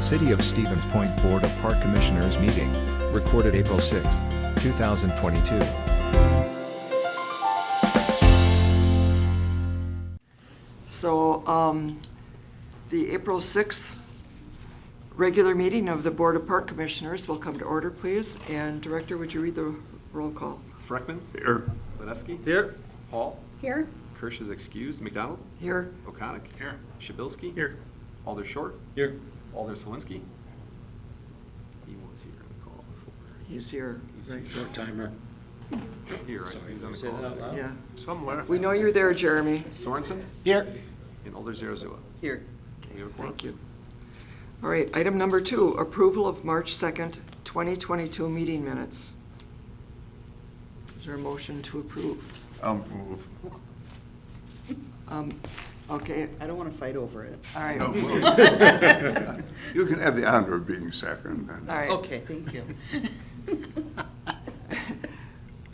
City of Stevens Point Board of Park Commissioners meeting, recorded April 6, 2022. So, the April 6th regular meeting of the Board of Park Commissioners will come to order, please. And Director, would you read the roll call? Freckman. Here. Ledesky. Here. Hall. Here. Kirsch is excused. McDonald. Here. O'Connor. Here. Shabilsky. Here. Alder Short. Here. Alder Selinsky. He was here on the call before. He's here. He's Right. Short timer. Here, right? He was on the call. Yeah. Somewhere. We know you're there, Jeremy. Sorensen. Here. And Alder Zarazua. Here. We have a quorum. Thank you. All right, item number 2, approval of March 2nd, 2022 meeting minutes. Is there a motion to approve? I'll move. Okay, I don't want to fight over it. all right. No, move. You can have the honor of being second. All right. Okay, thank you.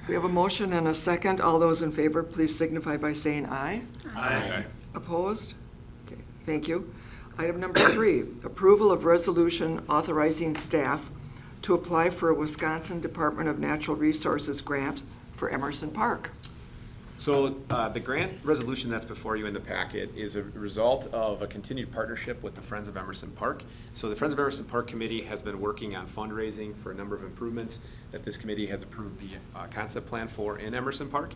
We have a motion and a second. All those in favor, please signify by saying aye. Aye. Opposed? Okay, thank you. Item number 3, approval of resolution authorizing staff to apply for a Wisconsin Department of Natural Resources grant for Emerson Park. So the grant resolution that's before you in the packet is a result of a continued partnership with the Friends of Emerson Park. So the Friends of Emerson Park Committee has been working on fundraising for a number of improvements that this committee has approved the concept plan for in Emerson Park.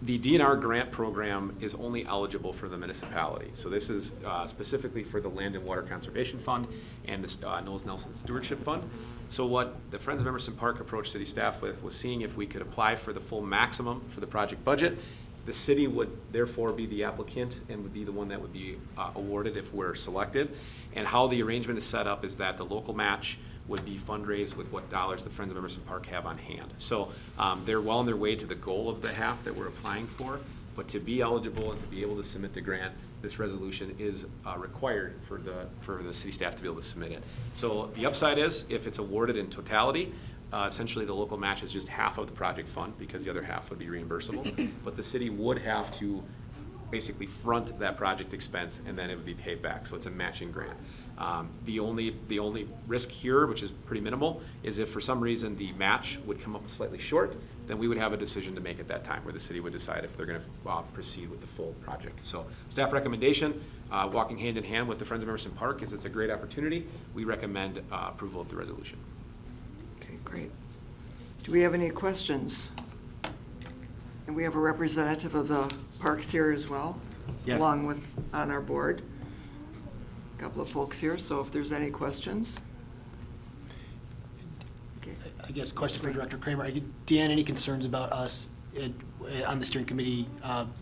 The DNR grant program is only eligible for the municipality. So this is specifically for the Land and Water Conservation Fund and the Knowles Nelson Stewardship Fund. So what the Friends of Emerson Park approached city staff with was seeing if we could apply for the full maximum for the project budget. The city would therefore be the applicant and would be the one that would be awarded if we're selected. And how the arrangement is set up is that the local match would be fundraised with what dollars the Friends of Emerson Park have on hand. So they're well on their way to the goal of the half that we're applying for, but to be eligible and to be able to submit the grant, this resolution is required for the city staff to be able to submit it. So the upside is, if it's awarded in totality, essentially the local match is just half of the project fund because the other half would be reimbursable, but the city would have to basically front that project expense and then it would be paid back, so it's a matching grant. The only risk here, which is pretty minimal, is if for some reason the match would come up slightly short, then we would have a decision to make at that time where the city would decide if they're going to proceed with the full project. So staff recommendation, walking hand in hand with the Friends of Emerson Park, is it's a great opportunity. We recommend approval of the resolution. Okay, great. Do we have any questions? And we have a representative of the parks here as well, Yes. along with on our board. A couple of folks here, so if there's any questions. Okay. I guess question for Director Kramer. Dan, any concerns about us on the steering committee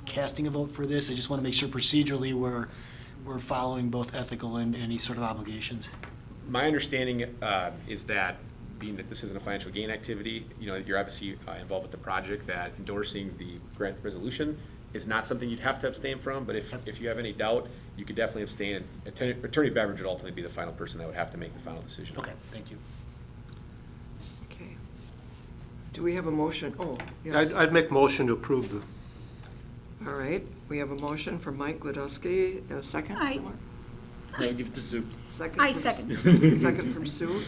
casting a vote for this? I just want to make sure procedurally we're following both ethical and any sort of obligations. My understanding is that, being that this isn't a financial gain activity, you're obviously involved with the project, that endorsing the grant resolution is not something you'd have to abstain from, but if you have any doubt, you could definitely abstain. Attorney Beveridge would ultimately be the final person that would have to make the final decision. Okay, thank you. Okay. Do we have a motion? Oh, yes. I'd make motion to approve the. All right, we have a motion from Mike Ledusky, a second? Aye. Someone? No, give it to Sue. Second. I from- second. Second from Sue.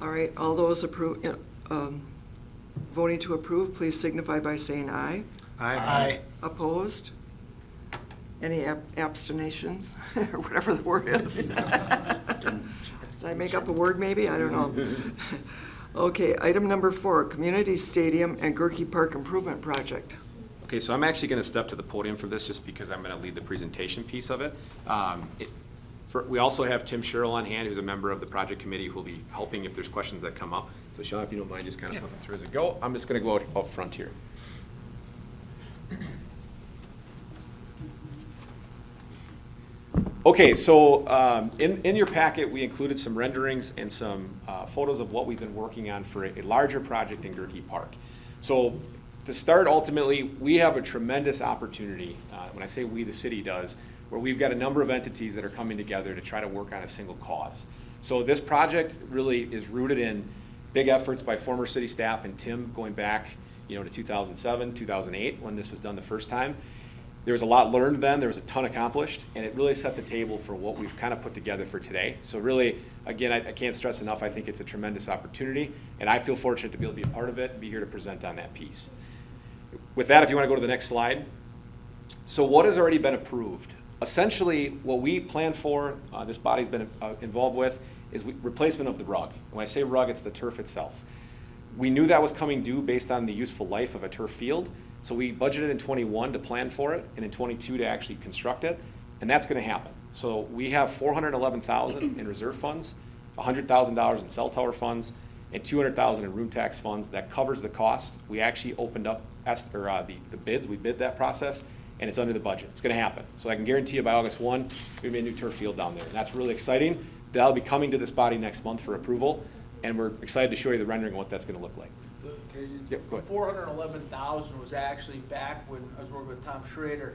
All right, all those voting to approve, please signify by saying aye. Aye. Opposed? Any abstentions, or whatever the word is? Did I make up a word maybe? I don't know. Okay, item number 4, Community Stadium and Gerke Park Improvement Project. Okay, so I'm actually going to step to the podium for this just because I'm going to lead the presentation piece of it. We also have Tim Sherrill on hand, who's a member of the project committee, who will be helping if there's questions that come up. So Sean, if you don't mind just kind of flipping through as we go, I'm just going to go out front here. Okay, so in your packet, we included some renderings and some photos of what we've been working on for a larger project in Gerke Park. So to start, ultimately, we have a tremendous opportunity, when I say we, the city does, where we've got a number of entities that are coming together to try to work on a single cause. So this project really is rooted in big efforts by former city staff and Tim going back to 2007, 2008, when this was done the first time. There was a lot learned then, there was a ton accomplished, and it really set the table for what we've kind of put together for today. So really, again, I can't stress enough, I think it's a tremendous opportunity, and I feel fortunate to be able to be a part of it and be here to present on that piece. With that, if you want to go to the next slide. So what has already been approved? Essentially, what we plan for, this body's been involved with, is replacement of the rug. When I say rug, it's the turf itself. We knew that was coming due based on the useful life of a turf field, so we budgeted in 21 to plan for it, and in 22 to actually construct it, and that's going to happen. So we have $411,000 in reserve funds, $100,000 in cell tower funds, and $200,000 in room tax funds. That covers the cost. We actually opened up the bids. We bid that process, and it's under the budget. It's going to happen. So I can guarantee you by August 1, there's going to be a new turf field down there, and that's really exciting. That'll be coming to this body next month for approval, and we're excited to show you the rendering of what that's going to look like. Yep, go ahead. $411,000 was actually back when I was working with Tom Schrader.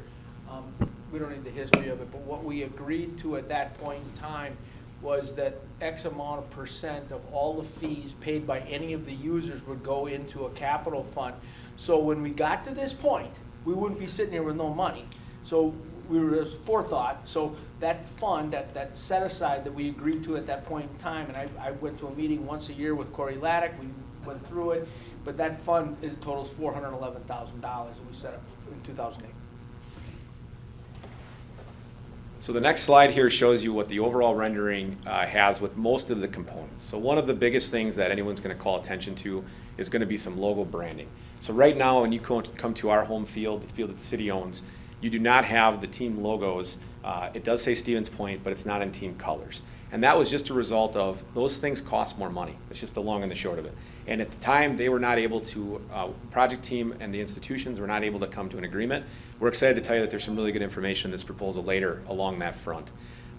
We don't need the history of it, but what we agreed to at that point in time was that X amount of percent of all the fees paid by any of the users would go into a capital fund. So when we got to this point, we wouldn't be sitting here with no money. So we were forethought. So that fund, that set aside that we agreed to at that point in time, and I went to a meeting once a year with Corey Laddick. We went through it, but that fund, it totals $411,000 that we set up in 2008. So the next slide here shows you what the overall rendering has with most of the components. So one of the biggest things that anyone's going to call attention to is going to be some logo branding. So right now, when you come to our home field, the field that the city owns, you do not have the team logos. It does say Stevens Point, but it's not in team colors. And that was just a result of those things cost more money. It's just the long and the short of it. And at the time, they were not able to, project team and the institutions were not able to come to an agreement. We're excited to tell you that there's some really good information in this proposal later along that front.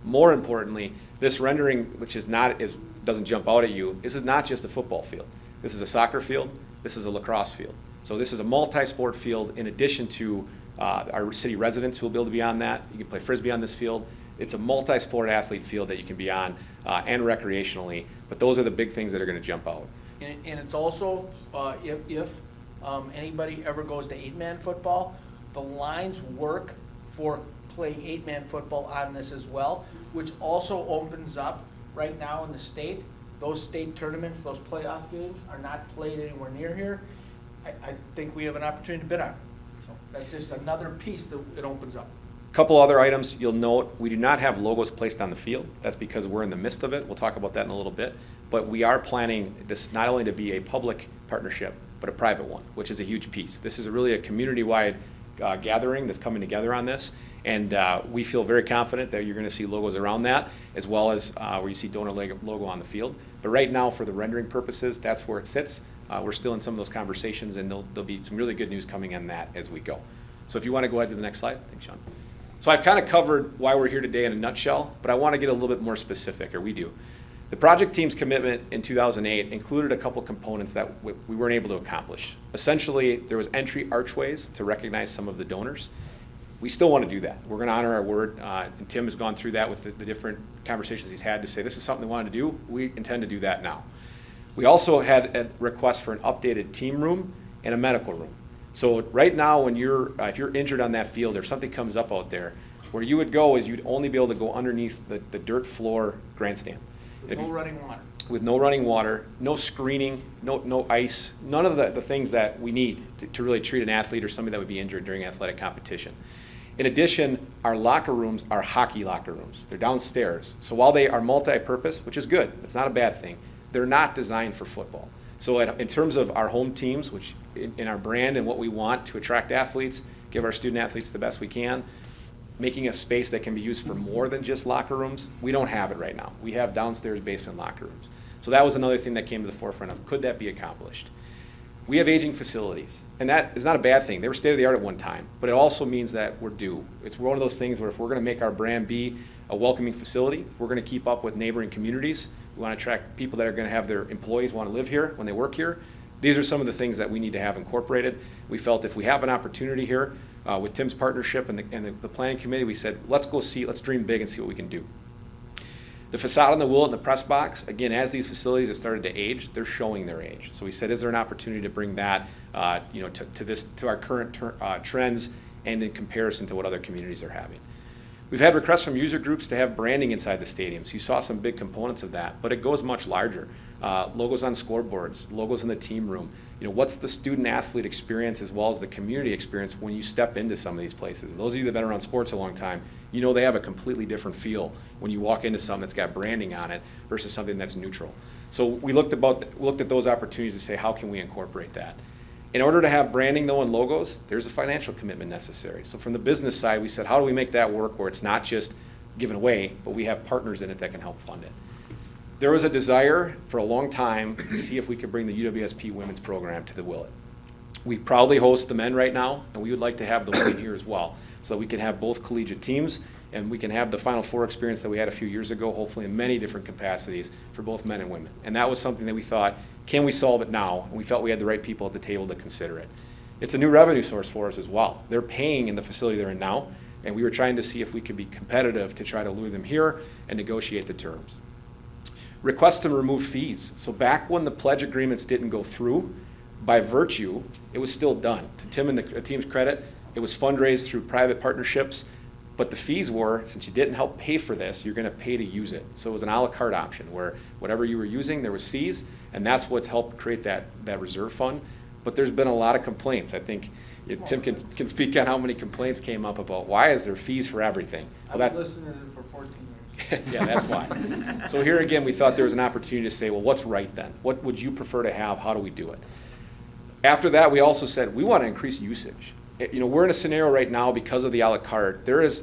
More importantly, this rendering, which doesn't jump out at you, this is not just a football field. This is a soccer field. This is a lacrosse field. So this is a multi-sport field in addition to our city residents who will be able to be on that. You can play Frisbee on this field. It's a multi-sport athlete field that you can be on and recreationally, but those are the big things that are going to jump out. And it's also, if anybody ever goes to 8-man football, the lines work for playing 8-man football on this as well, which also opens up right now in the state. Those state tournaments, those playoff games are not played anywhere near here. I think we have an opportunity to bid on. So that's just another piece that it opens up. Couple other items you'll note, we do not have logos placed on the field. That's because we're in the midst of it. We'll talk about that in a little bit. But we are planning this not only to be a public partnership, but a private one, which is a huge piece. This is really a community-wide gathering that's coming together on this. And we feel very confident that you're going to see logos around that, as well as where you see donor logo on the field. But right now, for the rendering purposes, that's where it sits. We're still in some of those conversations, and there'll be some really good news coming on that as we go. So if you want to go ahead to the next slide. Thanks, Sean. So I've kind of covered why we're here today in a nutshell, but I want to get a little bit more specific, or we do. The project team's commitment in 2008 included a couple components that we weren't able to accomplish. Essentially, there was entry archways to recognize some of the donors. We still want to do that. We're going to honor our word, and Tim has gone through that with the different conversations he's had to say this is something we wanted to do. We intend to do that now. We also had a request for an updated team room and a medical room. So right now, when if you're injured on that field or something comes up out there, where you would go is you'd only be able to go underneath the dirt floor grandstand. No running water. With no running water, no screening, no ice, none of the things that we need to really treat an athlete or somebody that would be injured during athletic competition. In addition, our locker rooms are hockey locker rooms. They're downstairs. So while they are multi-purpose, which is good, it's not a bad thing, they're not designed for football. So in terms of our home teams, which in our brand and what we want to attract athletes, give our student athletes the best we can, making a space that can be used for more than just locker rooms, we don't have it right now. We have downstairs basement locker rooms. So that was another thing that came to the forefront of, could that be accomplished? We have aging facilities, and that is not a bad thing. They were state-of-the-art at one time, but it also means that we're due. It's one of those things where if we're going to make our brand be a welcoming facility, if we're going to keep up with neighboring communities, we want to attract people that are going to have their employees want to live here when they work here. These are some of the things that we need to have incorporated. We felt if we have an opportunity here with Tim's partnership and the planning committee, we said, let's dream big and see what we can do. The facade on the Willet and the press box, again, as these facilities have started to age, they're showing their age. So we said, is there an opportunity to bring that to our current trends and in comparison to what other communities are having. We've had requests from user groups to have branding inside the stadiums. You saw some big components of that, but it goes much larger. Logos on scoreboards, logos in the team room. What's the student athlete experience as well as the community experience when you step into some of these places? Those of you that have been around sports a long time, they have a completely different feel when you walk into something that's got branding on it versus something that's neutral. So we looked at those opportunities to say, how can we incorporate that? In order to have branding, though, and logos, there's a financial commitment necessary. So from the business side, we said, how do we make that work where it's not just given away, but we have partners in it that can help fund it? There was a desire for a long time to see if we could bring the UWSP women's program to the Willet. We proudly host the men right now, and we would like to have the women here as well, so that we can have both collegiate teams, and we can have the Final Four experience that we had a few years ago, hopefully in many different capacities for both men and women. And that was something that we thought, can we solve it now? And we felt we had the right people at the table to consider it. It's a new revenue source for us as well. They're paying in the facility they're in now, and we were trying to see if we could be competitive to try to lure them here and negotiate the terms. Request to remove fees. So back when the pledge agreements didn't go through, by virtue, it was still done. To Tim and the team's credit, it was fundraised through private partnerships, but the fees were, since you didn't help pay for this, you're gonna pay to use it. So it was an a la carte option where whatever you were using, there was fees, and that's what's helped create that reserve fund. But there's been a lot of complaints. I think Tim can speak on how many complaints came up about why is there fees for everything? I've Well, been listening to it for 14 years. yeah, that's why. So here again, we thought there was an opportunity to say, well, what's right then? What would you prefer to have? How do we do it? After that, we also said, we want to increase usage. We're in a scenario right now because of the a la carte. There is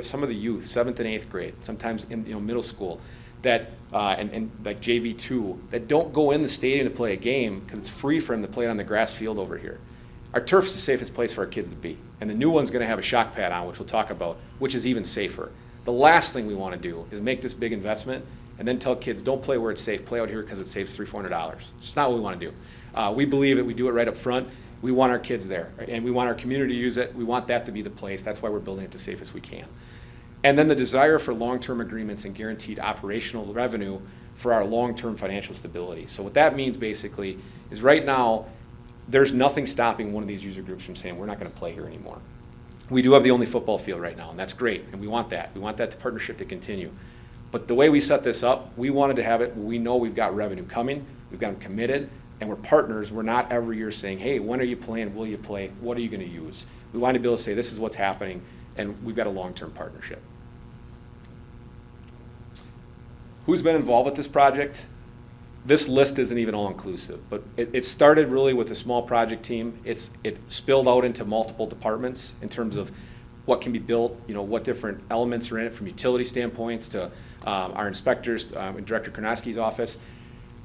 some of the youth, 7th and 8th grade, sometimes in middle school, that and like JV2, that don't go in the stadium to play a game because it's free for them to play it on the grass field over here. Our turf is the safest place for our kids to be, and the new one's going to have a shock pad on, which we'll talk about, which is even safer. The last thing we want to do is make this big investment and then tell kids, don't play where it's safe, play out here because it saves $300-400. It's not what we want to do. We believe that we do it right up front. We want our kids there, and we want our community to use it. We want that to be the place. That's why we're building it the safest we can. And then the desire for long-term agreements and guaranteed operational revenue for our long-term financial stability. So what that means basically is right now, there's nothing stopping one of these user groups from saying, we're not going to play here anymore. We do have the only football field right now, and that's great, and we want that. We want that partnership to continue. But the way we set this up, we wanted to have it where we know we've got revenue coming, we've got them committed, and we're partners. We're not every year saying, hey, when are you playing? Will you play? What are you going to use? We want to be able to say, this is what's happening, and we've got a long-term partnership. Who's been involved with this project? This list isn't even all-inclusive, but it started really with a small project team. It spilled out into multiple departments in terms of what can be built, what different elements are in it from utility standpoints to our inspectors, in Director Karnowski's office.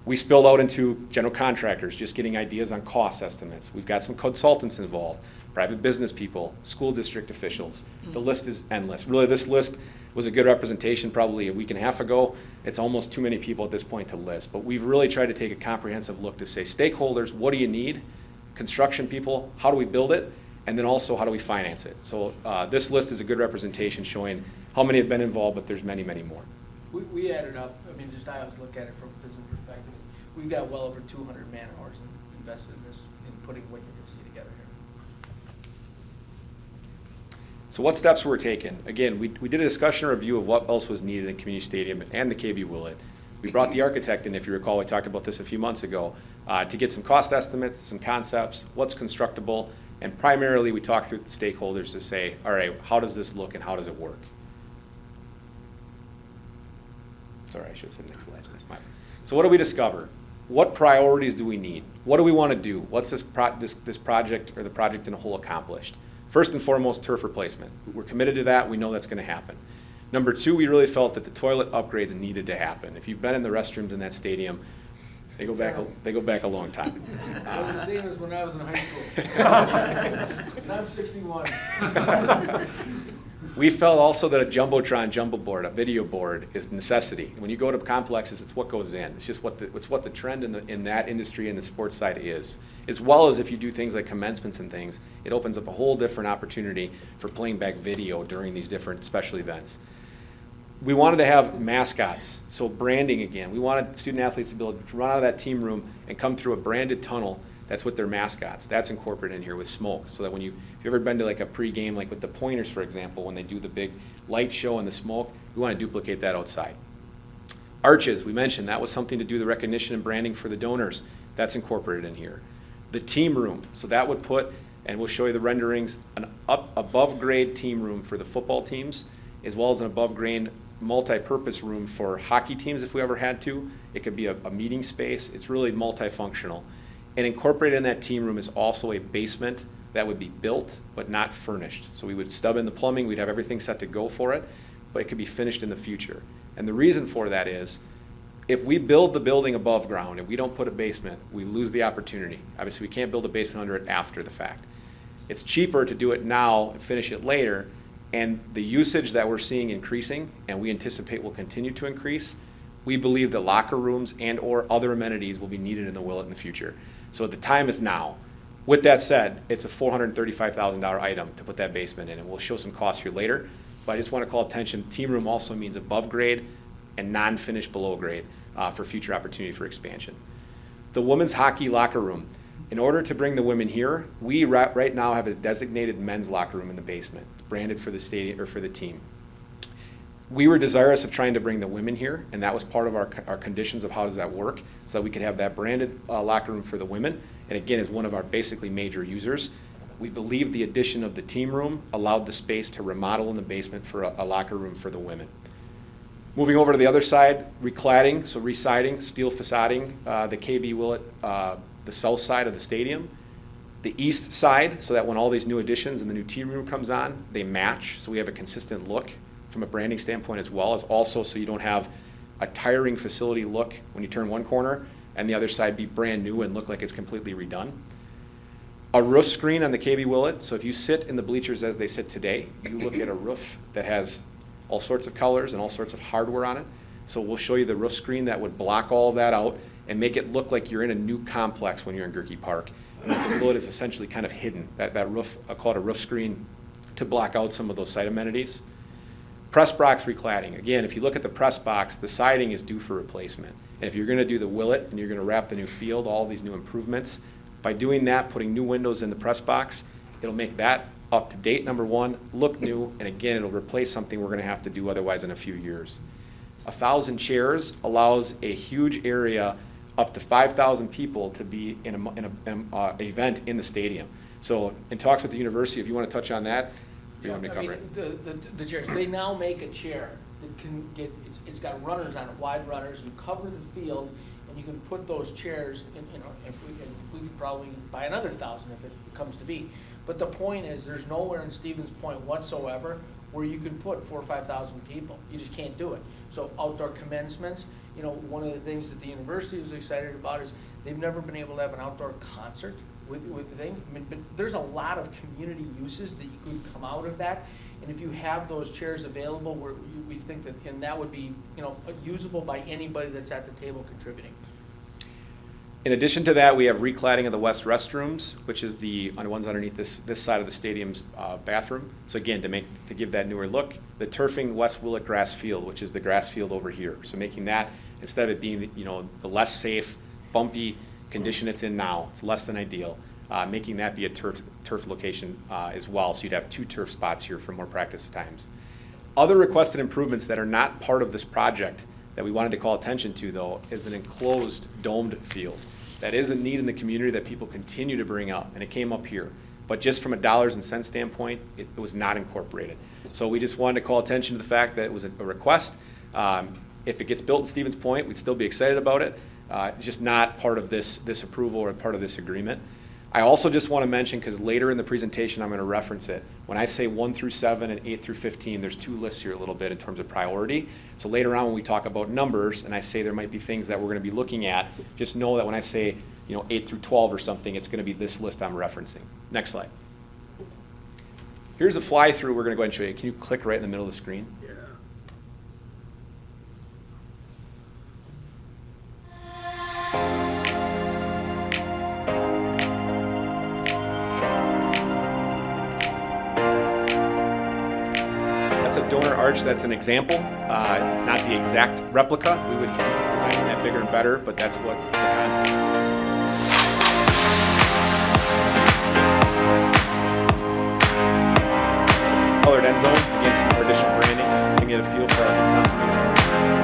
We spilled out into general contractors, just getting ideas on cost estimates. We've got some consultants involved, private business people, school district officials. The list is endless. Really, this list was a good representation probably a week and a half ago. It's almost too many people at this point to list, but we've really tried to take a comprehensive look to say, stakeholders, what do you need? Construction people, how do we build it? And then also, how do we finance it? So this list is a good representation showing how many have been involved, but there's many, many more. We added up, I always look at it from a business perspective. We've got well over 200 man hours invested in this, in putting what you're going to see together here. So what steps were taken? Again, we did a discussion review of what else was needed in Community Stadium and the KB Willet. We brought the architect in, if you recall, we talked about this a few months ago, to get some cost estimates, some concepts, what's constructible, and primarily we talked through the stakeholders to say, all right, how does this look and how does it work? Sorry, I should have said next slide. That's mine. So what do we discover? What priorities do we need? What do we want to do? What's this project or the project in a whole accomplished? First and foremost, turf replacement. We're committed to that. We know that's going to happen. Number two, we really felt that the toilet upgrades needed to happen. If you've been in the restrooms in that stadium, they go back a long time. I was seeing this when I was in high school. And I'm 61. We felt also that a Jumbotron jumbo board, a video board, is a necessity. When you go to complexes, it's what goes in. It's just what the trend in that industry and the sports side is. As well as if you do things like commencements and things, it opens up a whole different opportunity for playing back video during these different special events. We wanted to have mascots, so branding again. We wanted student athletes to be able to run out of that team room and come through a branded tunnel That's what their mascots. That's incorporated in here with smoke. So that if you've ever been to like a pregame, like with the Pointers, for example, when they do the big light show and the smoke, we want to duplicate that outside. Arches, we mentioned, that was something to do the recognition and branding for the donors. That's incorporated in here. The team room, so that would put, and we'll show you the renderings, an above grade team room for the football teams, as well as an above grade multi-purpose room for hockey teams if we ever had to. It could be a meeting space. It's really multifunctional. And incorporated in that team room is also a basement that would be built but not furnished. So we would stub in the plumbing, we'd have everything set to go for it, but it could be finished in the future. And the reason for that is, if we build the building above ground and we don't put a basement, we lose the opportunity. Obviously, we can't build a basement under it after the fact. It's cheaper to do it now and finish it later, and the usage that we're seeing increasing, and we anticipate will continue to increase, we believe that locker rooms and or other amenities will be needed in the Willett in the future. So the time is now. With that said, it's a $435,000 item to put that basement in, and we'll show some costs here later. But I just want to call attention, team room also means above grade and non-finished below grade for future opportunity for expansion. The women's hockey locker room. In order to bring the women here, we right now have a designated men's locker room in the basement. It's branded for the stadium or for the team. We were desirous of trying to bring the women here, and that was part of our conditions of how does that work, so that we could have that branded locker room for the women. And again, as one of our basically major users, we believe the addition of the team room allowed the space to remodel in the basement for a locker room for the women. Moving over to the other side, recladding, so residing, steel facading, the KB Willett, the south side of the stadium. The east side, so that when all these new additions and the new team room comes on, they match, so we have a consistent look from a branding standpoint, as well as also so you don't have a tiring facility look when you turn one corner and the other side be brand new and look like it's completely redone. A roof screen on the KB Willett, so if you sit in the bleachers as they sit today, you look at a roof that has all sorts of colors and all sorts of hardware on it. So we'll show you the roof screen that would block all of that out and make it look like you're in a new complex when you're in Gerke Park. And the Willett is essentially kind of hidden. That roof, I'll call it a roof screen to block out some of those site amenities. Press box recladding. Again, if you look at the press box, the siding is due for replacement. And if you're going to do the Willett and you're going to wrap the new field, all these new improvements, by doing that, putting new windows in the press box, it'll make that up to date, number one, look new, and again, it'll replace something we're going to have to do otherwise in a few years. 1,000 chairs allows a huge area, up to 5,000 people, to be in an event in the stadium. So in talks with the university, if you want to touch on that, you want me to cover it? The chairs, they now make a chair that can get, it's got runners on it, wide runners, you cover the field, and you can put those chairs in, if we could probably buy another 1,000 if it comes to be. But the point is, there's nowhere in Stevens Point whatsoever where you can put 4,000 or 5,000 people. You just can't do it. So outdoor commencements, one of the things that the university was excited about is they've never been able to have an outdoor concert with the thing. I mean, but there's a lot of community uses that you could come out of that. And if you have those chairs available, we think that, and that would be, usable by anybody that's at the table contributing. In addition to that, we have recladding of the west restrooms, which is the ones underneath this side of the stadium's bathroom. So again, to give that newer look, the turfing West Willett grass field, which is the grass field over here. So making that, instead of it being the less safe, bumpy condition it's in now, it's less than ideal, making that be a turf location as well. So you'd have 2 turf spots here for more practice times. Other requested improvements that are not part of this project that we wanted to call attention to, though, is an enclosed domed field. That is a need in the community that people continue to bring up, and it came up here. But just from a dollars and cents standpoint, it was not incorporated. So we just wanted to call attention to the fact that it was a request. If it gets built in Stevens Point, we'd still be excited about it. It's just not part of this approval or part of this agreement. I also just want to mention, because later in the presentation I'm going to reference it, when I say 1 through 7 and 8 through 15, there's 2 lists here a little bit in terms of priority. So later on when we talk about numbers and I say there might be things that we're going to be looking at, just know that when I say 8 through 12 or something, it's going to be this list I'm referencing. Next slide. Here's a fly through we're going to go ahead and show you. Can you click right in the middle of the screen? Yeah. That's a donor arch. That's an example. It's not the exact replica. We would design that bigger and better, but that's what the concept. colored end zone, again, some more additional branding, to get a feel for our hometown community.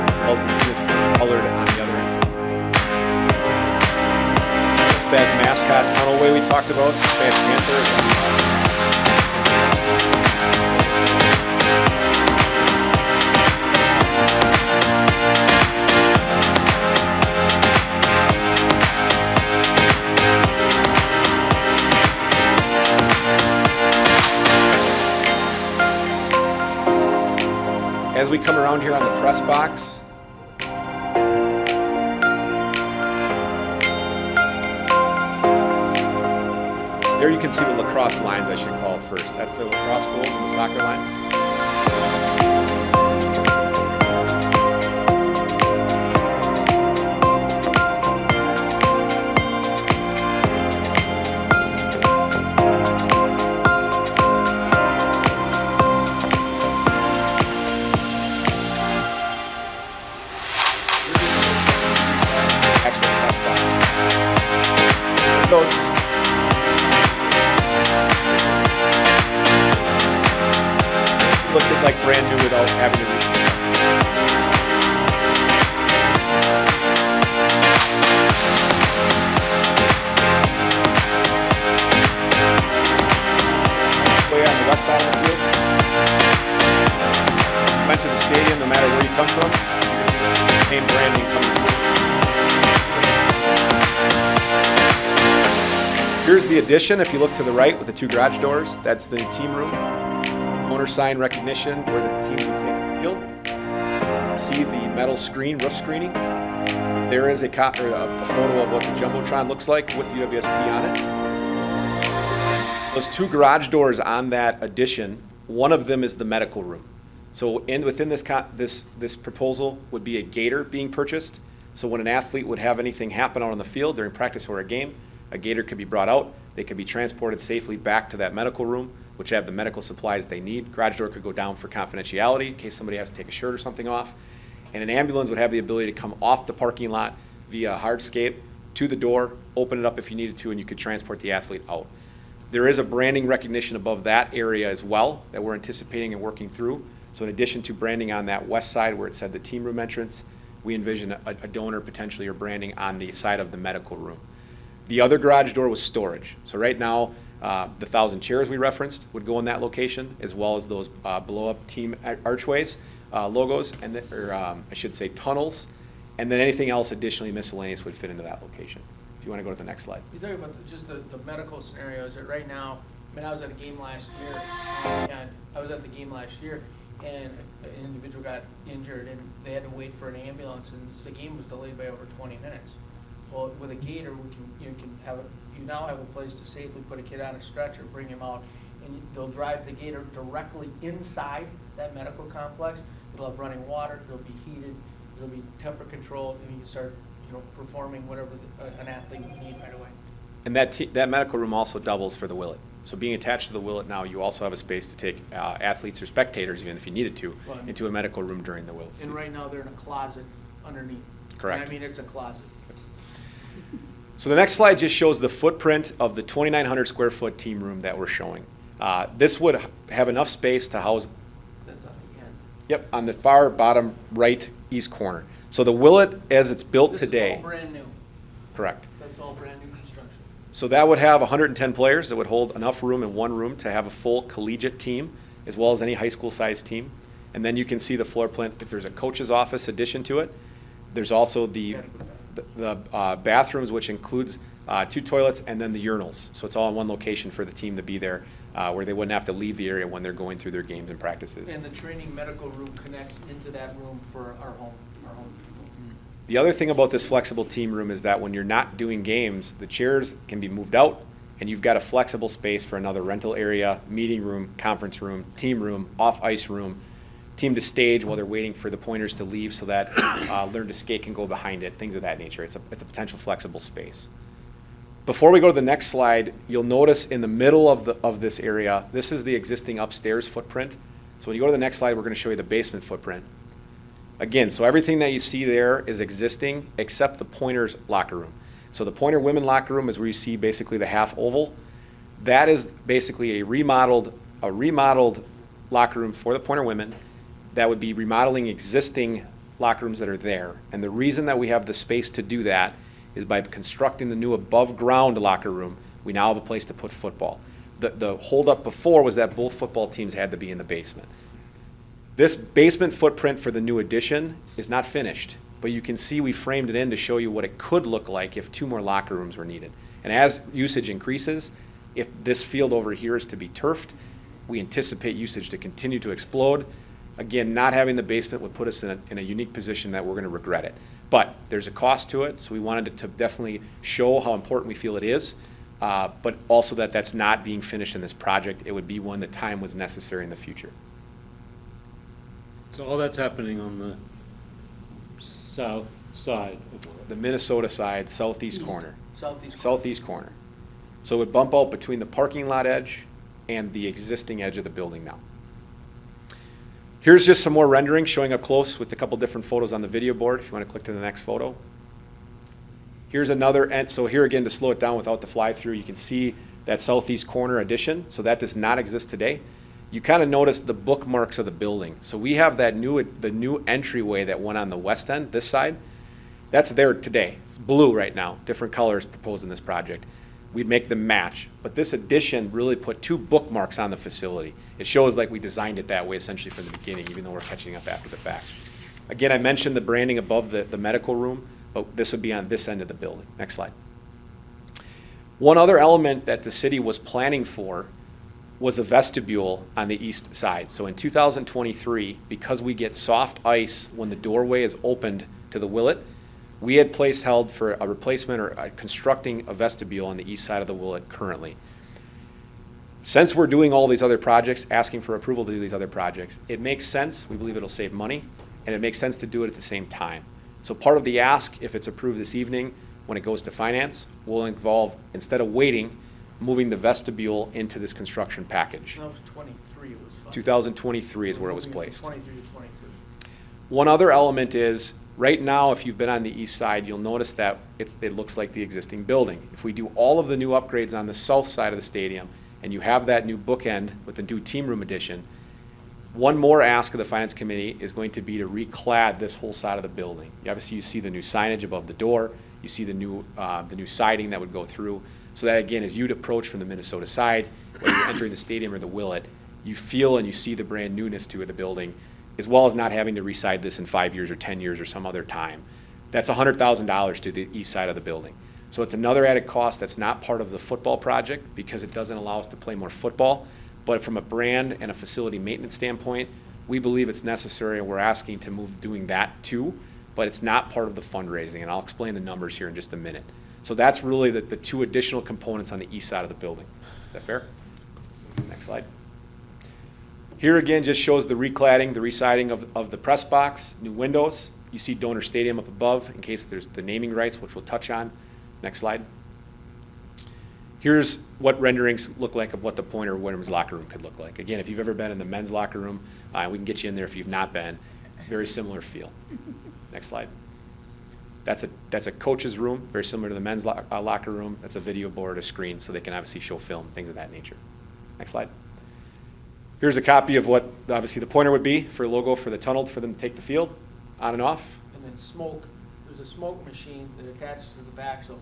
As well as the students colored on the other end. It's that mascot tunnelway we talked about, Spanish Panther. As we come around here on the press box, there you can see the lacrosse lines, I should call it first. That's the lacrosse goals and the soccer lines. Actual press box. There it goes. Looks it like brand new without having to reach. Way on the west side of the field. Went to the stadium, no matter where you come from, same branding coming through. Here's the addition, if you look to the right with the two garage doors, that's the team room. Owner sign recognition where the teams will take the field. You can see the metal screen, roof screening. There is a photo of what the Jumbotron looks like with UWSP on it. Those two garage doors on that addition, one of them is the medical room. So within this proposal would be a gator being purchased. So when an athlete would have anything happen out on the field during practice or a game, a gator could be brought out. They could be transported safely back to that medical room, which have the medical supplies they need. Garage door could go down for confidentiality in case somebody has to take a shirt or something off. And an ambulance would have the ability to come off the parking lot via hardscape to the door, open it up if you needed to, and you could transport the athlete out. There is a branding recognition above that area as well that we're anticipating and working through. So in addition to branding on that west side where it said the team room entrance, we envision a donor potentially or branding on the side of the medical room. The other garage door was storage. So right now, the 1,000 chairs we referenced would go in that location, as well as those blow-up team archways, logos, and I should say tunnels, and then anything else additionally miscellaneous would fit into that location. If you want to go to the next slide. You talk about just the medical scenarios that right now, I mean, I was at a game last year, and an individual got injured, and they had to wait for an ambulance, and the game was delayed by over 20 minutes. Well, with a gator, you now have a place to safely put a kid on a stretcher, bring him out, and they'll drive the gator directly inside that medical complex. It'll have running water, it'll be heated, it'll be temperature controlled, and you can start, performing whatever an athlete would need right away. And that medical room also doubles for the Willet. So being attached to the Willet now, you also have a space to take athletes or spectators, even if you needed to, Right. into a medical room during the Willet And season. right now, they're in a closet underneath. Correct. And I mean, it's a closet. So the next slide just shows the footprint of the 2,900 square foot team room that we're showing. This would have enough space to house, That's on the end. yep, on the far bottom right east corner. So the Willet, as it's built today. This is all brand new. Correct. That's all brand new construction. So that would have 110 players. That would hold enough room in one room to have a full collegiate team, as well as any high school sized team. And then you can see the floor plan. There's a coach's office addition to it. There's also the bathrooms, which includes 2 toilets and then the urinals. So it's all in one location for the team to be there, where they wouldn't have to leave the area when they're going through their games and practices. And the training medical room connects into that room for our home people. The other thing about this flexible team room is that when you're not doing games, the chairs can be moved out, and you've got a flexible space for another rental area, meeting room, conference room, team room, off-ice room, team to stage while they're waiting for the pointers to leave so that Learn to Skate can go behind it, things of that nature. It's a potential flexible space. Before we go to the next slide, you'll notice in the middle of this area, this is the existing upstairs footprint. So when you go to the next slide, we're going to show you the basement footprint. Again, so everything that you see there is existing except the Pointers locker room. So the Pointer women locker room is where you see basically the half oval. That is basically a remodeled locker room for the Pointer women that would be remodeling existing locker rooms that are there. And the reason that we have the space to do that is by constructing the new above-ground locker room, we now have a place to put football. The holdup before was that both football teams had to be in the basement. This basement footprint for the new addition is not finished, but you can see we framed it in to show you what it could look like if 2 more locker rooms were needed. And as usage increases, if this field over here is to be turfed, we anticipate usage to continue to explode. Again, not having the basement would put us in a unique position that we're going to regret it. But there's a cost to it, so we wanted to definitely show how important we feel it is, but also that that's not being finished in this project. It would be one that time was necessary in the future. So all that's happening on the south side of Willett. The Minnesota side, southeast corner. Southeast. Southeast corner. So it would bump out between the parking lot edge and the existing edge of the building now. Here's just some more rendering showing up close with a couple different photos on the video board, if you want to click to the next photo. Here's another, and so here again, to slow it down without the fly-through, you can see that southeast corner addition, so that does not exist today. You kind of notice the bookmarks of the building. So we have that the new entryway that went on the west end, this side. That's there today. It's blue right now, different colors proposed in this project. We'd make them match. But this addition really put 2 bookmarks on the facility. It shows like we designed it that way essentially from the beginning, even though we're catching up after the fact. Again, I mentioned the branding above the medical room, but this would be on this end of the building. Next slide. One other element that the city was planning for was a vestibule on the east side. So in 2023, because we get soft ice when the doorway is opened to the Willett, we had place held for a replacement or constructing a vestibule on the east side of the Willett currently. Since we're doing all these other projects, asking for approval to do these other projects, it makes sense, we believe it'll save money, and it makes sense to do it at the same time. So part of the ask, if it's approved this evening, when it goes to finance, will involve, instead of waiting, moving the vestibule into this construction package. That was 23, it was fine. 2023 is where it was placed. 23 to 22. One other element is, right now, if you've been on the east side, you'll notice that it looks like the existing building. If we do all of the new upgrades on the south side of the stadium, and you have that new bookend with the new team room addition, one more ask of the finance committee is going to be to reclad this whole side of the building. Obviously, you see the new signage above the door, you see the new siding that would go through. So that, again, as you'd approach from the Minnesota side, whether you're entering the stadium or the Willett, you feel and you see the brand newness to the building, as well as not having to reside this in 5 years or 10 years or some other time. That's $100,000 to the east side of the building. So it's another added cost that's not part of the football project because it doesn't allow us to play more football. But from a brand and a facility maintenance standpoint, we believe it's necessary, and we're asking to move doing that too, but it's not part of the fundraising, and I'll explain the numbers here in just a minute. So that's really the 2 additional components on the east side of the building. Is that fair? Next slide. Here again just shows the recladding, the residing of the press box, new windows. You see Donor Stadium up above in case there's the naming rights, which we'll touch on. Next slide. Here's what renderings look like of what the Pointer women's locker room could look like. Again, if you've ever been in the men's locker room, we can get you in there if you've not been. Very similar feel. Next slide. That's a coach's room, very similar to the men's locker room. That's a video board, a screen, so they can obviously show film, things of that nature. Next slide. Here's a copy of what obviously the Pointer would be for a logo for the tunnel for them to take the field on and off. And then smoke, there's a smoke machine that attaches to the back, so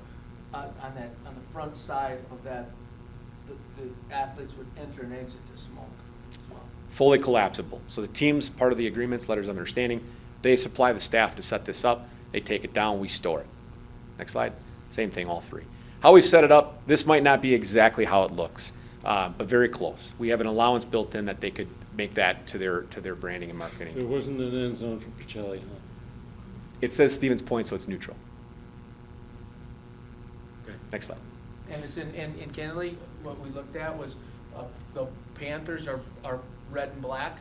on the front side of that, the athletes would enter and exit to smoke as well. Fully collapsible. So the team's part of the agreements, letters of understanding, they supply the staff to set this up. They take it down, we store it. Next slide. Same thing, all 3. How we've set it up, this might not be exactly how it looks, but very close. We have an allowance built in that they could make that to their branding and There marketing. wasn't an end zone for Pacelli, huh? It says Stevens Point, so it's neutral. Okay. Next slide. And it's in Kennedy, what we looked at was the Panthers are red and black,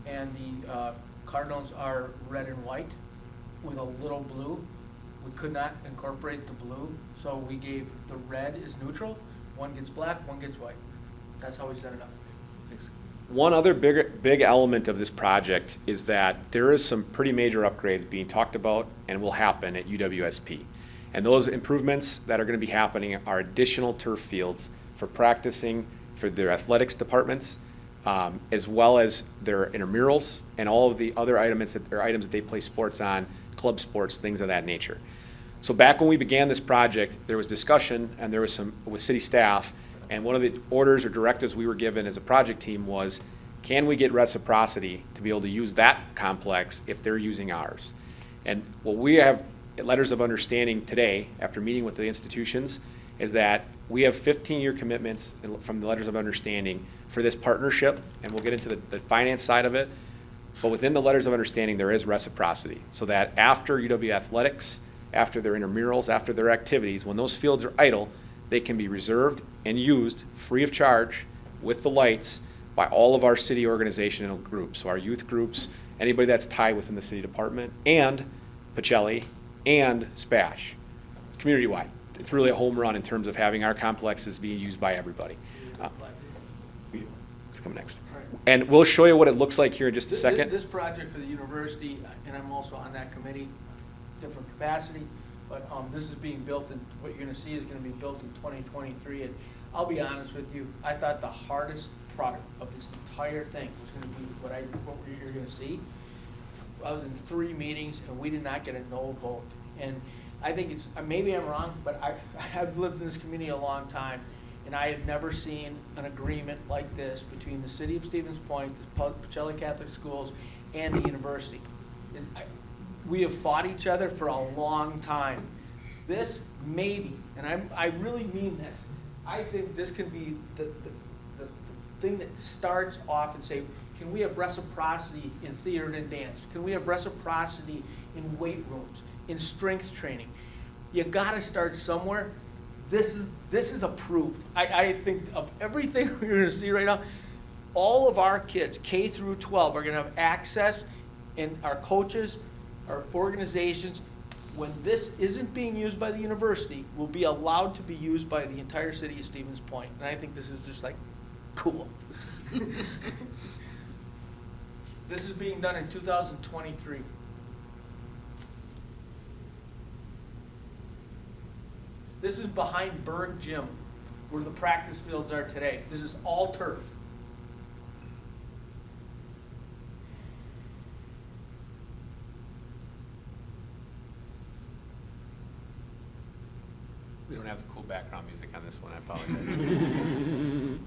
and the Cardinals are red and white with a little blue. We could not incorporate the blue, so we gave the red is neutral. One gets black, one gets white. That's how we set it up. Thanks. One other big element of this project is that there is some pretty major upgrades being talked about and will happen at UWSP. And those improvements that are going to be happening are additional turf fields for practicing for their athletics departments, as well as their intramurals and all of the other items that they play sports on, club sports, things of that nature. So back when we began this project, there was discussion and there was some with city staff, and one of the orders or directives we were given as a project team was, can we get reciprocity to be able to use that complex if they're using ours? And what we have letters of understanding today, after meeting with the institutions, is that we have 15-year commitments from the letters of understanding for this partnership, and we'll get into the finance side of it. But within the letters of understanding, there is reciprocity, so that after UW athletics, after their intramurals, after their activities, when those fields are idle, they can be reserved and used free of charge with the lights by all of our city organizational groups, so our youth groups, anybody that's tied within the city department, and Pacelli, and SPASH, community-wide. It's really a home run in terms of having our complexes being used by everybody. It's coming next. And we'll show you what it looks like here in just a second. This project for the university, and I'm also on that committee, different capacity, but this is being built, and what you're gonna see is gonna be built in 2023. And I'll be honest with you, I thought the hardest product of this entire thing was gonna be what you're gonna see. I was in 3 meetings and we did not get a no vote. And I think it's, maybe I'm wrong, but I've lived in this community a long time, and I have never seen an agreement like this between the city of Stevens Point, the Pacelli Catholic Schools, and the university. And we have fought each other for a long time. This maybe, and I really mean this, I think this can be the thing that starts off and say, can we have reciprocity in theater and dance? Can we have reciprocity in weight rooms, in strength training? You gotta start somewhere. This is approved. I think of everything we're gonna see right now, all of our kids, K through 12, are gonna have access, and our coaches, our organizations, when this isn't being used by the university, will be allowed to be used by the entire city of Stevens Point. And I think this is just like, cool. This is being done in 2023. This is behind Berg Gym, where the practice fields are today. This is all turf. We don't have the cool background music on this one, I apologize.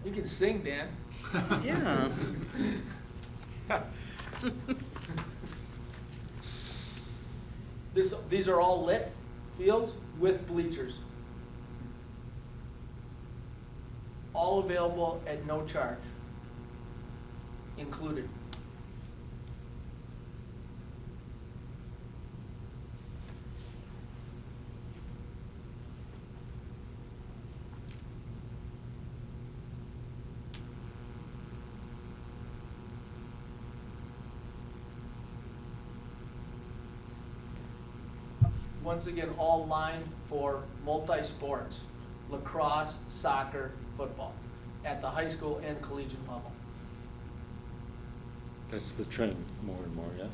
You can sing, Dan. Yeah. These are all lit fields with bleachers. All available at no charge, included. Once again, all lined for multi-sports, lacrosse, soccer, football, at the high school and collegiate level. That's the trend, more and more, yes?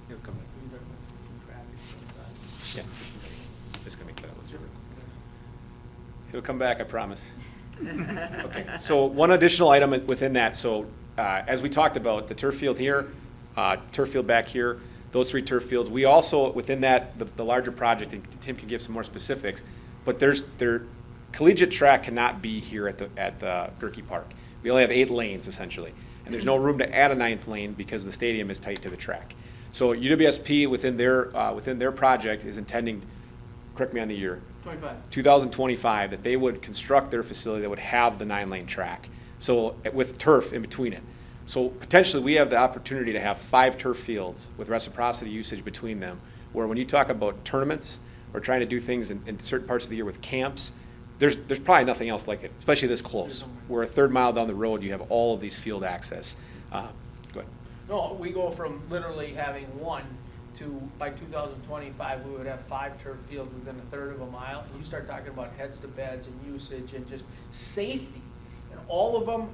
He'll come back. Yeah. Just gonna make that up. He'll come back, I promise. Okay, so one additional item within that, so as we talked about, the turf field here, turf field back here, those 3 turf fields, we also, within that, the larger project, and Tim can give some more specifics, but their collegiate track cannot be here at the Gerke Park. We only have 8 lanes essentially, and there's no room to add a 9th lane because the stadium is tight to the track. So UWSP within their project is intending, correct me on the year, 2025, that they would construct their facility that would have the 9-lane track, so with turf in between it. So potentially, we have the opportunity to have 5 turf fields with reciprocity usage between them, where when you talk about tournaments or trying to do things in certain parts of the year with camps, there's probably nothing else like it, especially this close. Where a 3rd mile down the road, you have all of these field access. Go ahead. No, we go from literally having 1 to, by 2025, we would have 5 turf fields within a 1/3 of a mile. And you start talking about heads to beds and usage and just safety. And all of them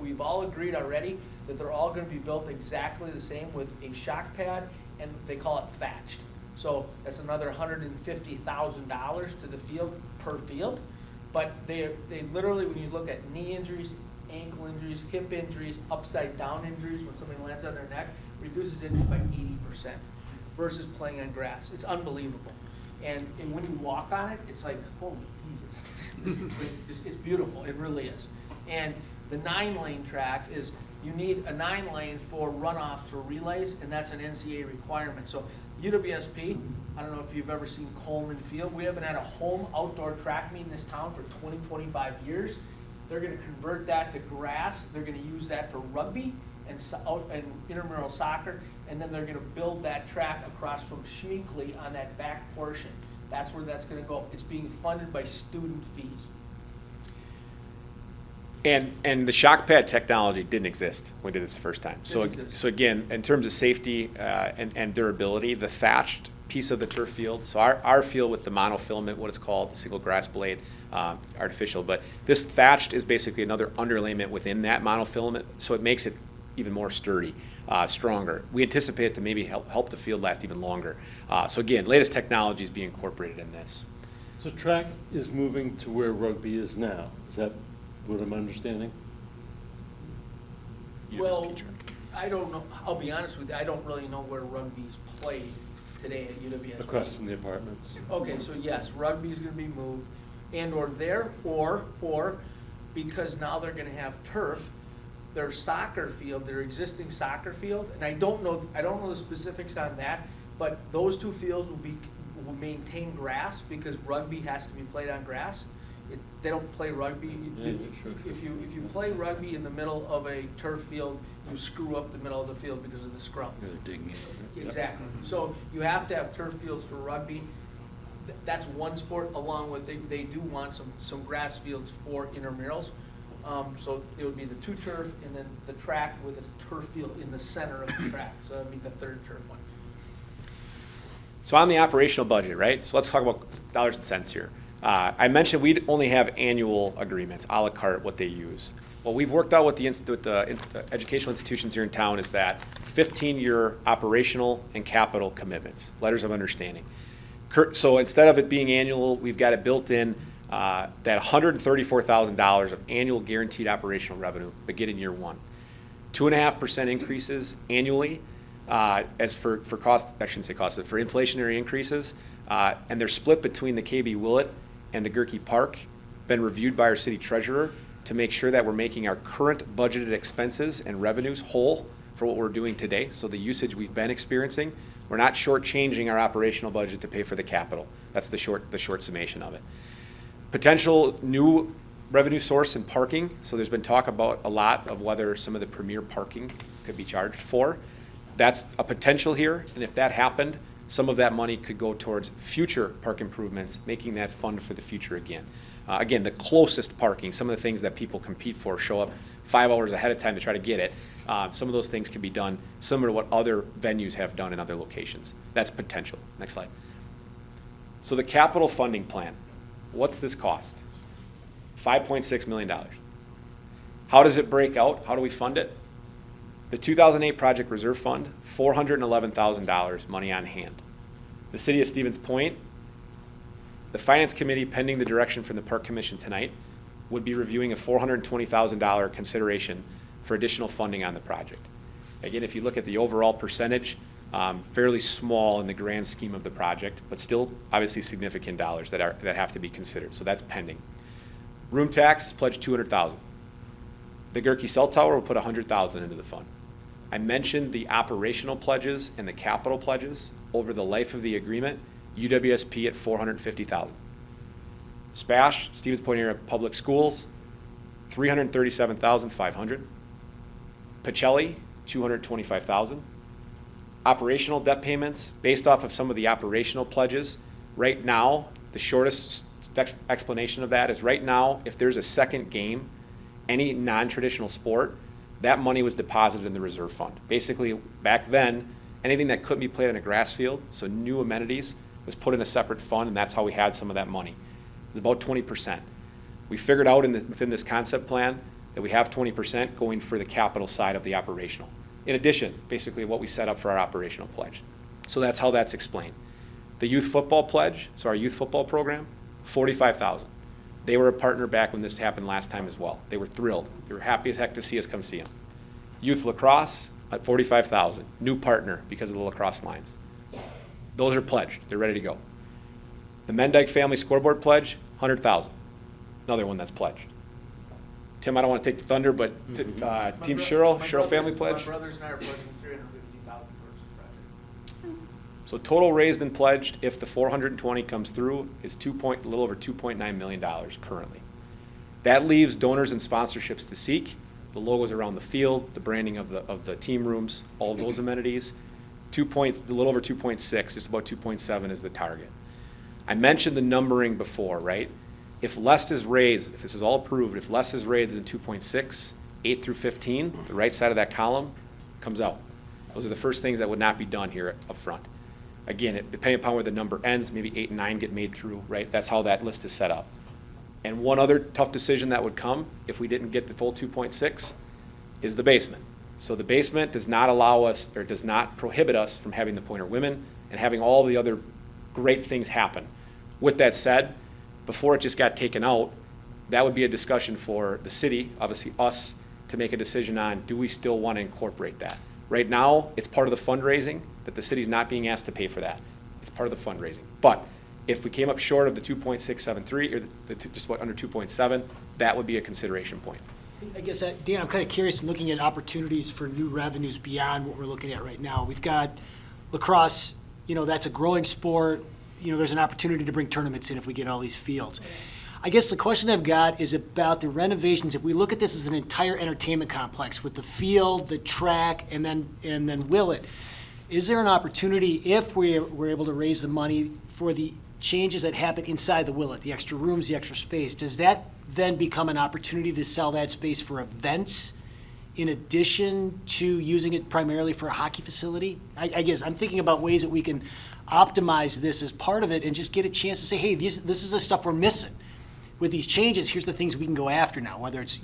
we've all agreed already that they're all gonna be built exactly the same with a shock pad, and they call it thatched. So that's another $150,000 to the field, per field. But they literally, when you look at knee injuries, ankle injuries, hip injuries, upside down injuries, when somebody lands on their neck, reduces injuries by 80% versus playing on grass. It's unbelievable. And when you walk on it, it's like, holy Jesus. It's beautiful, it really is. And the 9-lane track is, you need a 9-lane for runoff for relays, and that's an NCAA requirement. So UWSP, I don't know if you've ever seen Coleman Field, we haven't had a home outdoor track meet in this town for 20, 25 years. They're gonna convert that to grass, they're gonna use that for rugby and intramural soccer, and then they're gonna build that track across from Schmeekley on that back portion. That's where that's gonna go. It's being funded by student fees. And the shock pad technology didn't exist when we did this the first time. Didn't exist. So again, in terms of safety and durability, the thatched piece of the turf field, so our field with the monofilament, what it's called, the single grass blade, artificial, but this thatched is basically another underlayment within that monofilament, so it makes it even more sturdy, stronger. We anticipate it to maybe help the field last even longer. So again, latest technology is being incorporated in this. So track is moving to where rugby is now. Is that what I'm understanding? Well, I don't know, I'll be honest with you, I don't really know where rugby's played today at UWSP. Across from the apartments. Okay, so yes, rugby is gonna be moved, and or there, or because now they're gonna have turf, their soccer field, their existing soccer field, and I don't know the specifics on that, but those two fields will maintain grass because rugby has to be played on grass. They don't play rugby. Yeah, sure. If you play rugby in the middle of a turf field, you screw up the middle of the field because of the scrum. They're digging in. Exactly. So you have to have turf fields for rugby. That's one sport, along with, they do want some grass fields for intramurals. So it would be the two turf and then the track with a turf field in the center of the track. So that'd be the third turf one. So on the operational budget, right? So let's talk about dollars and cents here. I mentioned we'd only have annual agreements, a la carte, what they use. What we've worked out with the educational institutions here in town is that 15-year operational and capital commitments, letters of understanding. So instead of it being annual, we've got it built in that $134,000 of annual guaranteed operational revenue beginning year one. 2.5% increases annually as for cost, I shouldn't say cost, for inflationary increases. And they're split between the KB Willett and the Gerke Park, been reviewed by our city treasurer to make sure that we're making our current budgeted expenses and revenues whole for what we're doing today. So the usage we've been experiencing, we're not shortchanging our operational budget to pay for the capital. That's the short summation of it. Potential new revenue source in parking. So there's been talk about a lot of whether some of the premier parking could be charged for. That's a potential here, and if that happened, some of that money could go towards future park improvements, making that fund for the future again. Again, the closest parking, some of the things that people compete for, show up 5 hours ahead of time to try to get it. Some of those things can be done similar to what other venues have done in other locations. That's potential. Next slide. So the capital funding plan, what's this cost? $5.6 million. How does it break out? How do we fund it? The 2008 Project Reserve Fund, $411,000 money on hand. The City of Stevens Point, the Finance Committee, pending the direction from the Park Commission tonight, would be reviewing a $420,000 consideration for additional funding on the project. Again, if you look at the overall percentage, fairly small in the grand scheme of the project, but still obviously significant dollars that have to be considered. So that's pending. Room tax is pledged $200,000. The Gerke Cell Tower will put $100,000 into the fund. I mentioned the operational pledges and the capital pledges over the life of the agreement. UWSP at $450,000. SPASH, Stevens Point Area Public Schools, $337,500. Pacelli, $225,000. Operational debt payments, based off of some of the operational pledges, right now, the shortest explanation of that is right now, if there's a second game, any non-traditional sport, that money was deposited in the reserve fund. Basically, back then, anything that couldn't be played on a grass field, so new amenities, was put in a separate fund, and that's how we had some of that money. It was about 20%. We figured out within this concept plan that we have 20% going for the capital side of the operational. In addition, basically what we set up for our operational pledge. So that's how that's explained. The youth football pledge, so our youth football program, $45,000. They were a partner back when this happened last time as well. They were thrilled. They were happy as heck to see us come see them. Youth lacrosse at $45,000, new partner because of the lacrosse lines. Those are pledged. They're ready to go. The Mendyke Family Scoreboard Pledge, $100,000. Another one that's pledged. Tim, I don't want to take the thunder, but Team Cheryl Family Pledge. My brothers and I are pledging $350,000 towards this project. So total raised and pledged, if the 420 comes through, is a little over $2.9 million currently. That leaves donors and sponsorships to seek. The logos around the field, the branding of the team rooms, all of those amenities. A little over 2.6, just about 2.7 is the target. I mentioned the numbering before, right? If less is raised, if this is all approved, if less is raised than 2.6, 8 through 15, the right side of that column comes out. Those are the first things that would not be done here up front. Again, depending upon where the number ends, maybe 8 and 9 get made through, right? That's how that list is set up. And one other tough decision that would come if we didn't get the full 2.6 is the basement. So the basement does not allow us, or does not prohibit us from having the Pointer Women and having all the other great things happen. With that said, before it just got taken out, that would be a discussion for the city, obviously us, to make a decision on, do we still want to incorporate that? Right now, it's part of the fundraising, that the city's not being asked to pay for that. It's part of the fundraising. But if we came up short of the 2.673, or just about under 2.7, that would be a consideration point. I guess, Dan, I'm kind of curious in looking at opportunities for new revenues beyond what we're looking at right now. We've got lacrosse, that's a growing sport. There's an opportunity to bring tournaments in if we get all these fields. I guess the question I've got is about the renovations. If we look at this as an entire entertainment complex with the field, the track, and then Willett, is there an opportunity, if we're able to raise the money for the changes that happen inside the Willett, the extra rooms, the extra space, does that then become an opportunity to sell that space for events in addition to using it primarily for a hockey facility? I guess I'm thinking about ways that we can optimize this as part of it and just get a chance to say, hey, this is the stuff we're missing. With these changes, here's the things we can go after now, whether it's,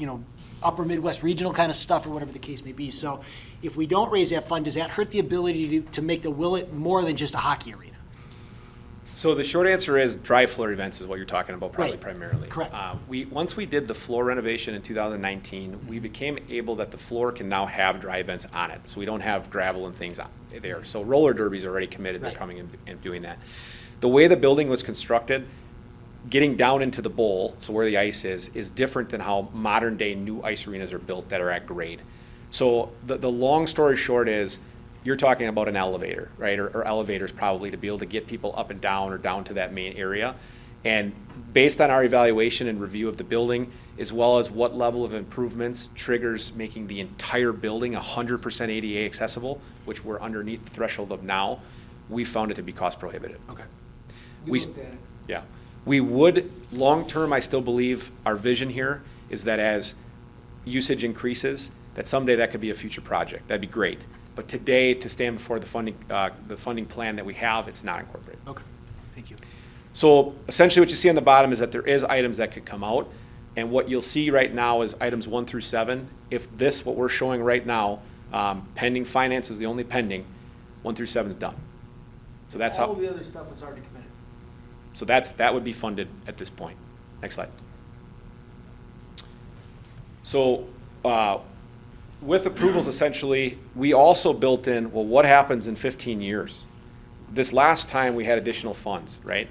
upper Midwest regional kind of stuff or whatever the case may be. So if we don't raise that fund, does that hurt the ability to make the Willett more than just a hockey arena? So the short answer is dry floor events is what you're talking about, probably Right. primarily. Correct. Once we did the floor renovation in 2019, we became able that the floor can now have dry events on it. So we don't have gravel and things there. So roller derby's already committed to Right. coming and doing that. The way the building was constructed, getting down into the bowl, so where the ice is different than how modern day new ice arenas are built that are at grade. So the long story short is, you're talking about an elevator, right, or elevators probably, to be able to get people up and down or down to that main area. And based on our evaluation and review of the building, as well as what level of improvements triggers making the entire building 100% ADA accessible, which we're underneath the threshold of now, we found it to be cost prohibitive. Okay. We looked at it. Yeah. We would, long-term, I still believe our vision here is that as usage increases, that someday that could be a future project. That'd be great. But today, to stand before the funding plan that we have, it's not incorporated. Okay, thank you. So essentially what you see on the bottom is that there is items that could come out. And what you'll see right now is items 1 through 7. If what we're showing right now, pending finance is the only pending, 1 through 7 is done. So that's All how, the other stuff is already committed. so that would be funded at this point. Next slide. So, with approvals, essentially, we also built in, well, what happens in 15 years? This last time, we had additional funds, right?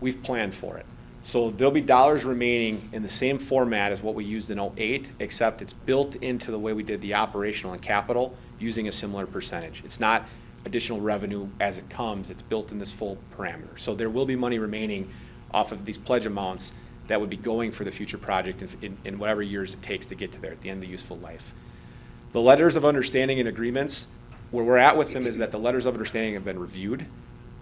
We've planned for it. So there'll be dollars remaining in the same format as what we used in '08, except it's built into the way we did the operational and capital using a similar percentage. It's not additional revenue as it comes, it's built in this full parameter. So there will be money remaining off of these pledge amounts that would be going for the future project in whatever years it takes to get to there at the end of the useful life. The letters of understanding and agreements, where we're at with them is that the letters of understanding have been reviewed.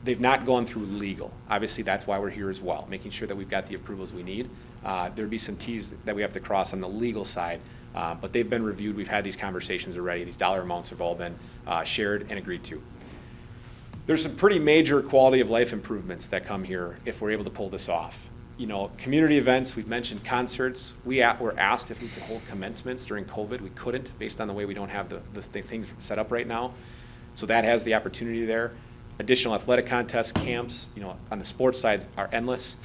They've not gone through legal. Obviously, that's why we're here as well, making sure that we've got the approvals we need. There'd be some Ts that we have to cross on the legal side, but they've been reviewed. We've had these conversations already. These dollar amounts have all been shared and agreed to. There's some pretty major quality of life improvements that come here if we're able to pull this off. Community events, we've mentioned concerts. We were asked if we could hold commencements during COVID. We couldn't, based on the way we don't have the things set up right now. So that has the opportunity there. Additional athletic contests, camps, on the sports sides are endless.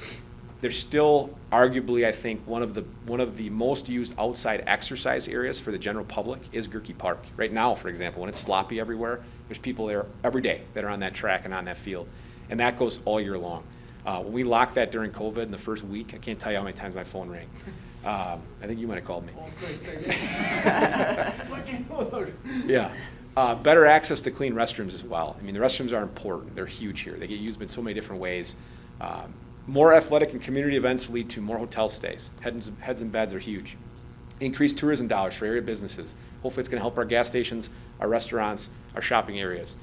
There's still arguably, I think, one of the most used outside exercise areas for the general public is Gerke Park. Right now, for example, when it's sloppy everywhere, there's people there every day that are on that track and on that field. And that goes all year long. When we locked that during COVID in the first week, I can't tell you how many times my phone rang. I think you might have called me. Oh, great, say that. Yeah. Better access to clean restrooms as well. I mean, the restrooms are important. They're huge here. They get used in so many different ways. More athletic and community events lead to more hotel stays. Heads and beds are huge. Increased tourism dollars for area businesses. Hopefully it's going to help our gas stations, our restaurants, our shopping areas.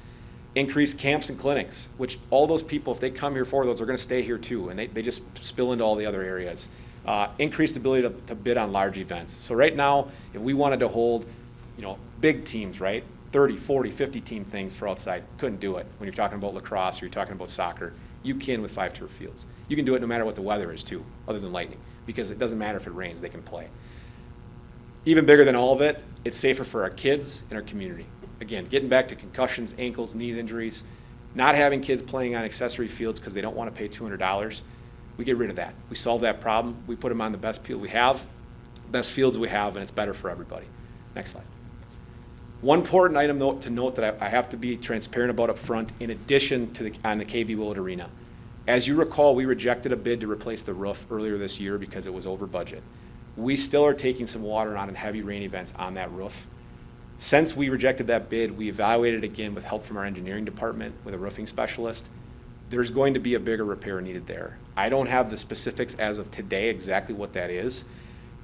Increased camps and clinics, which all those people, if they come here for those, are going to stay here too, and they just spill into all the other areas. Increased ability to bid on large events. So right now, if we wanted to hold, big teams, right? 30, 40, 50 team things for outside, couldn't do it. When you're talking about lacrosse or you're talking about soccer, you can with 5 turf fields. You can do it no matter what the weather is too, other than lightning, because it doesn't matter if it rains, they can play. Even bigger than all of it, it's safer for our kids and our community. Again, getting back to concussions, ankles, knees injuries, not having kids playing on accessory fields because they don't want to pay $200, we get rid of that. We solve that problem. We put them on the best field we have, best fields we have, and it's better for everybody. Next slide. One important item to note that I have to be transparent about up front, in addition to on the KB Willett Arena. As you recall, we rejected a bid to replace the roof earlier this year because it was over budget. We still are taking some water on in heavy rain events on that roof. Since we rejected that bid, we evaluated again with help from our engineering department with a roofing specialist. There's going to be a bigger repair needed there. I don't have the specifics as of today exactly what that is,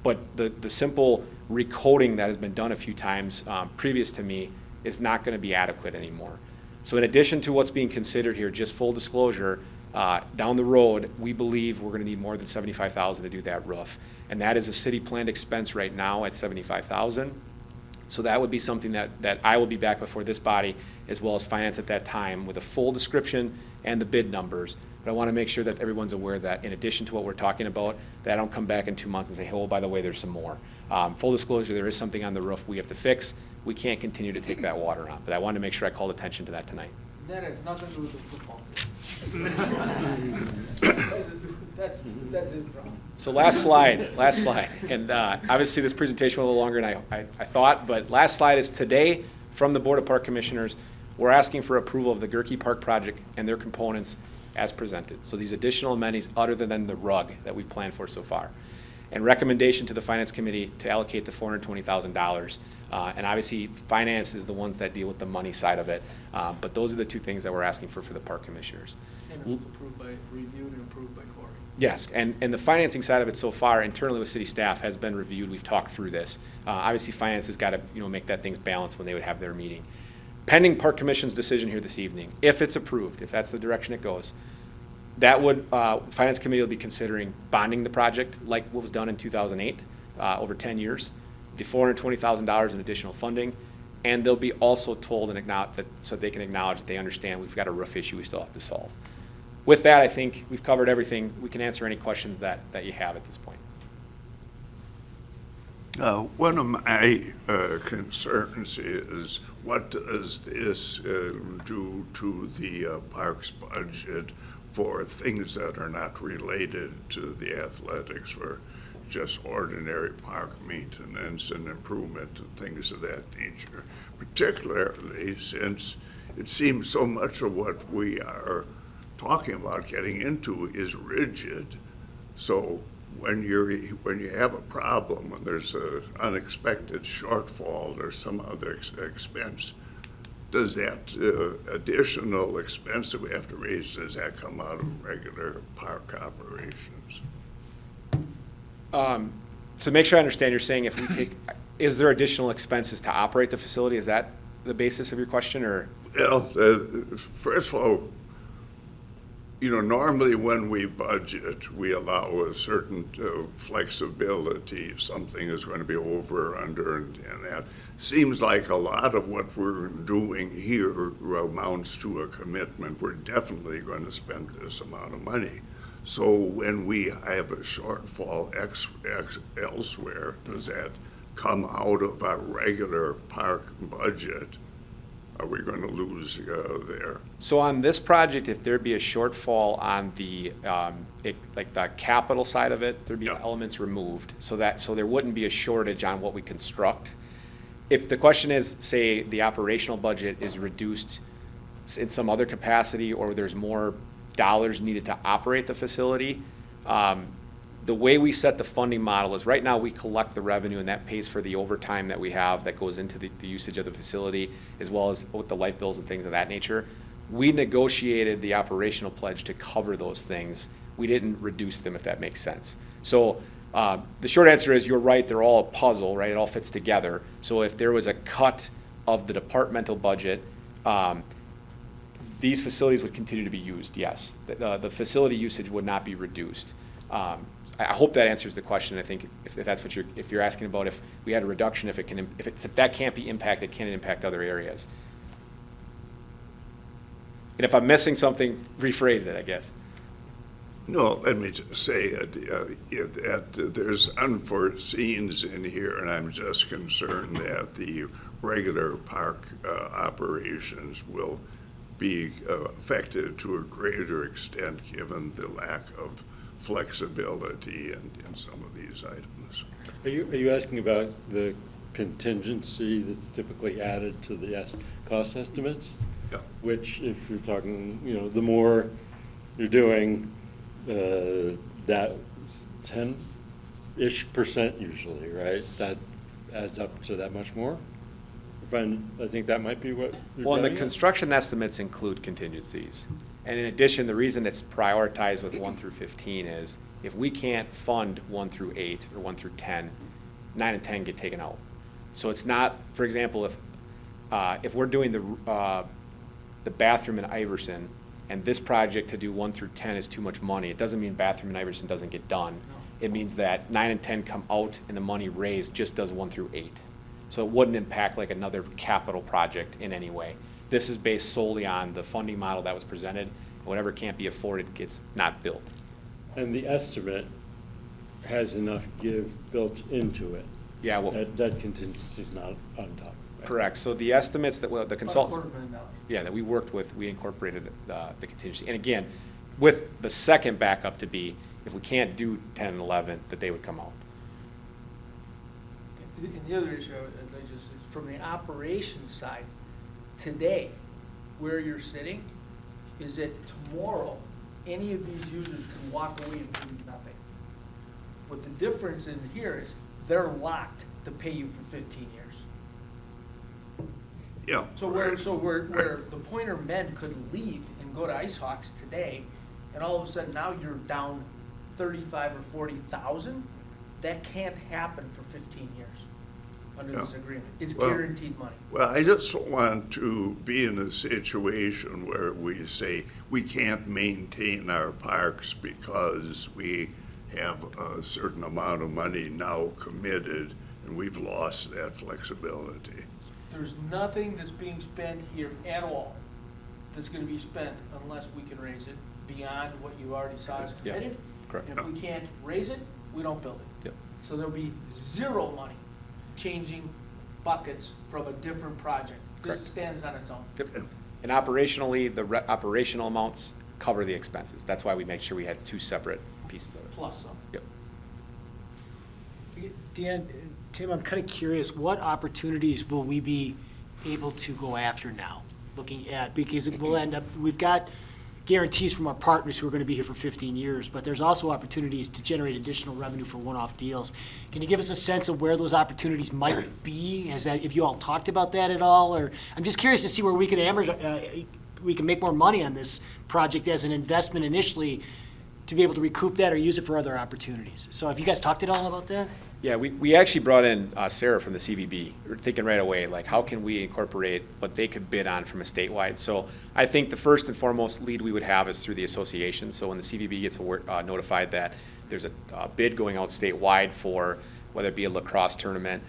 but the simple recoating that has been done a few times previous to me is not going to be adequate anymore. So in addition to what's being considered here, just full disclosure, down the road, we believe we're going to need more than $75,000 to do that roof. And that is a city planned expense right now at $75,000. So that would be something that I will be back before this body, as well as finance at that time, with a full description and the bid numbers. But I want to make sure that everyone's aware that in addition to what we're talking about, that I don't come back in 2 months and say, oh, by the way, there's some more. Full disclosure, there is something on the roof we have to fix. We can't continue to take that water on. But I wanted to make sure I called attention to that tonight. That has nothing to do with the football. That's it, bro. So last slide. And obviously this presentation went a little longer than I thought, but last slide is today from the Board of Park Commissioners. We're asking for approval of the Gerke Park project and their components as presented. So these additional amenities other than the rug that we've planned for so far. And recommendation to the Finance Committee to allocate the $420,000. And obviously Finance is the ones that deal with the money side of it. But those are the two things that we're asking for the Park Commissioners. And it's reviewed and approved by Corey. Yes, and the financing side of it so far internally with city staff has been reviewed. We've talked through this. Obviously, finance has got to make that things balanced when they would have their meeting. Pending Park Commission's decision here this evening, if it's approved, if that's the direction it goes, that would Finance Committee will be considering bonding the project like what was done in 2008 over 10 years, the $420,000 in additional funding, and they'll be also told and acknowledge that so they can acknowledge that they understand we've got a roof issue we still have to solve. With that, I think we've covered everything. We can answer any questions that you have at this point. One of my concerns is what does this do to the parks budget for things that are not related to the athletics, for just ordinary park maintenance and improvement and things of that nature, particularly since it seems so much of what we are talking about getting into is rigid. So when you have a problem, when there's an unexpected shortfall or some other expense, does that additional expense that we have to raise, does that come out of regular park operations? So make sure I understand, you're saying if we take, is there additional expenses to operate the facility? Is that the basis of your question, or? Well, first of all, normally when we budget, we allow a certain flexibility. If something is going to be over or under, and that seems like a lot of what we're doing here amounts to a commitment. We're definitely going to spend this amount of money. So when we have a shortfall elsewhere, does that come out of our regular park budget are we going to lose there? So on this project, if there'd be a shortfall on the, like the capital side of it, there'd be Yeah. elements removed, so there wouldn't be a shortage on what we construct. If the question is, say, the operational budget is reduced in some other capacity, or there's more dollars needed to operate the facility, the way we set the funding model is, right now, we collect the revenue, and that pays for the overtime that we have that goes into the usage of the facility, as well as with the light bills and things of that nature. We negotiated the operational pledge to cover those things. We didn't reduce them, if that makes sense. So the short answer is, you're right, they're all a puzzle, right? It all fits together. So if there was a cut of the departmental budget, these facilities would continue to be used, yes. The facility usage would not be reduced. I hope that answers the question. I think if that's what if you're asking about, if we had a reduction, if that can't be impacted, can it impact other areas? And if I'm missing something, rephrase it, I guess. No, let me just say that there's unforeseens in here, and I'm just concerned that the regular park operations will be affected to a greater extent given the lack of flexibility in some of these items. Are you asking about the contingency that's typically added to the cost estimates? Yeah. Which, if you're talking, the more you're doing, that 10-ish% usually, right? That adds up to that much more? I think that might be what you're Well, and the getting at? construction estimates include contingencies. And in addition, the reason it's prioritized with 1 through 15 is, if we can't fund 1 through 8 or 1 through 10, 9 and 10 get taken out. So it's not, for example, if we're doing the bathroom in Iverson, and this project to do 1 through 10 is too much money, it doesn't mean bathroom in Iverson doesn't get done. It means that 9 and 10 come out, and the money raised just does 1 through 8. So it wouldn't impact like another capital project in any way. This is based solely on the funding model that was presented, and whatever can't be afforded gets not built. And the estimate has enough give built into it. Yeah, well, That contingency's not on top. Right? correct. So the estimates that, the consultants, $250,000. yeah, that we worked with, we incorporated the contingency. And again, with the second backup to be, if we can't do 10 and 11, that they would come out. And the other issue, is from the operations side, today, where you're sitting, is that tomorrow, any of these users can walk away and do nothing. What the difference in here is, they're locked to pay you for 15 years. Yeah. So where the Pointer men could leave and go to Ice Hawks today, and all of a sudden now you're down 35 or 40,000, that can't happen for 15 years under this Yeah. agreement. It's Well- guaranteed money. Well, I just don't want to be in a situation where we say we can't maintain our parks because we have a certain amount of money now committed and we've lost that flexibility. There's nothing that's being spent here at all that's gonna be spent unless we can raise it beyond what you already saw is Yeah, committed. correct. And if we can't raise it, we don't build it. Yep. So there'll be zero money changing buckets from a different project. This Correct. stands on its own. Yep. And operationally, the operational amounts cover the expenses. That's why we make sure we had two separate pieces of it. Plus some. Yep. Dan, Tim, I'm kind of curious, what opportunities will we be able to go after now, looking at, because we'll end up, we've got guarantees from our partners who are going to be here for 15 years, but there's also opportunities to generate additional revenue for one-off deals. Can you give us a sense of where those opportunities might be? Have you all talked about that at all? Or I'm just curious to see where we can make more money on this project as an investment initially to be able to recoup that or use it for other opportunities. So have you guys talked at all about that? Yeah, we actually brought in Sarah from the CVB. We're thinking right away, like, how can we incorporate what they could bid on from a statewide? So I think the first and foremost lead we would have is through the association. So when the CVB gets notified that there's a bid going out statewide for whether it be a lacrosse tournament.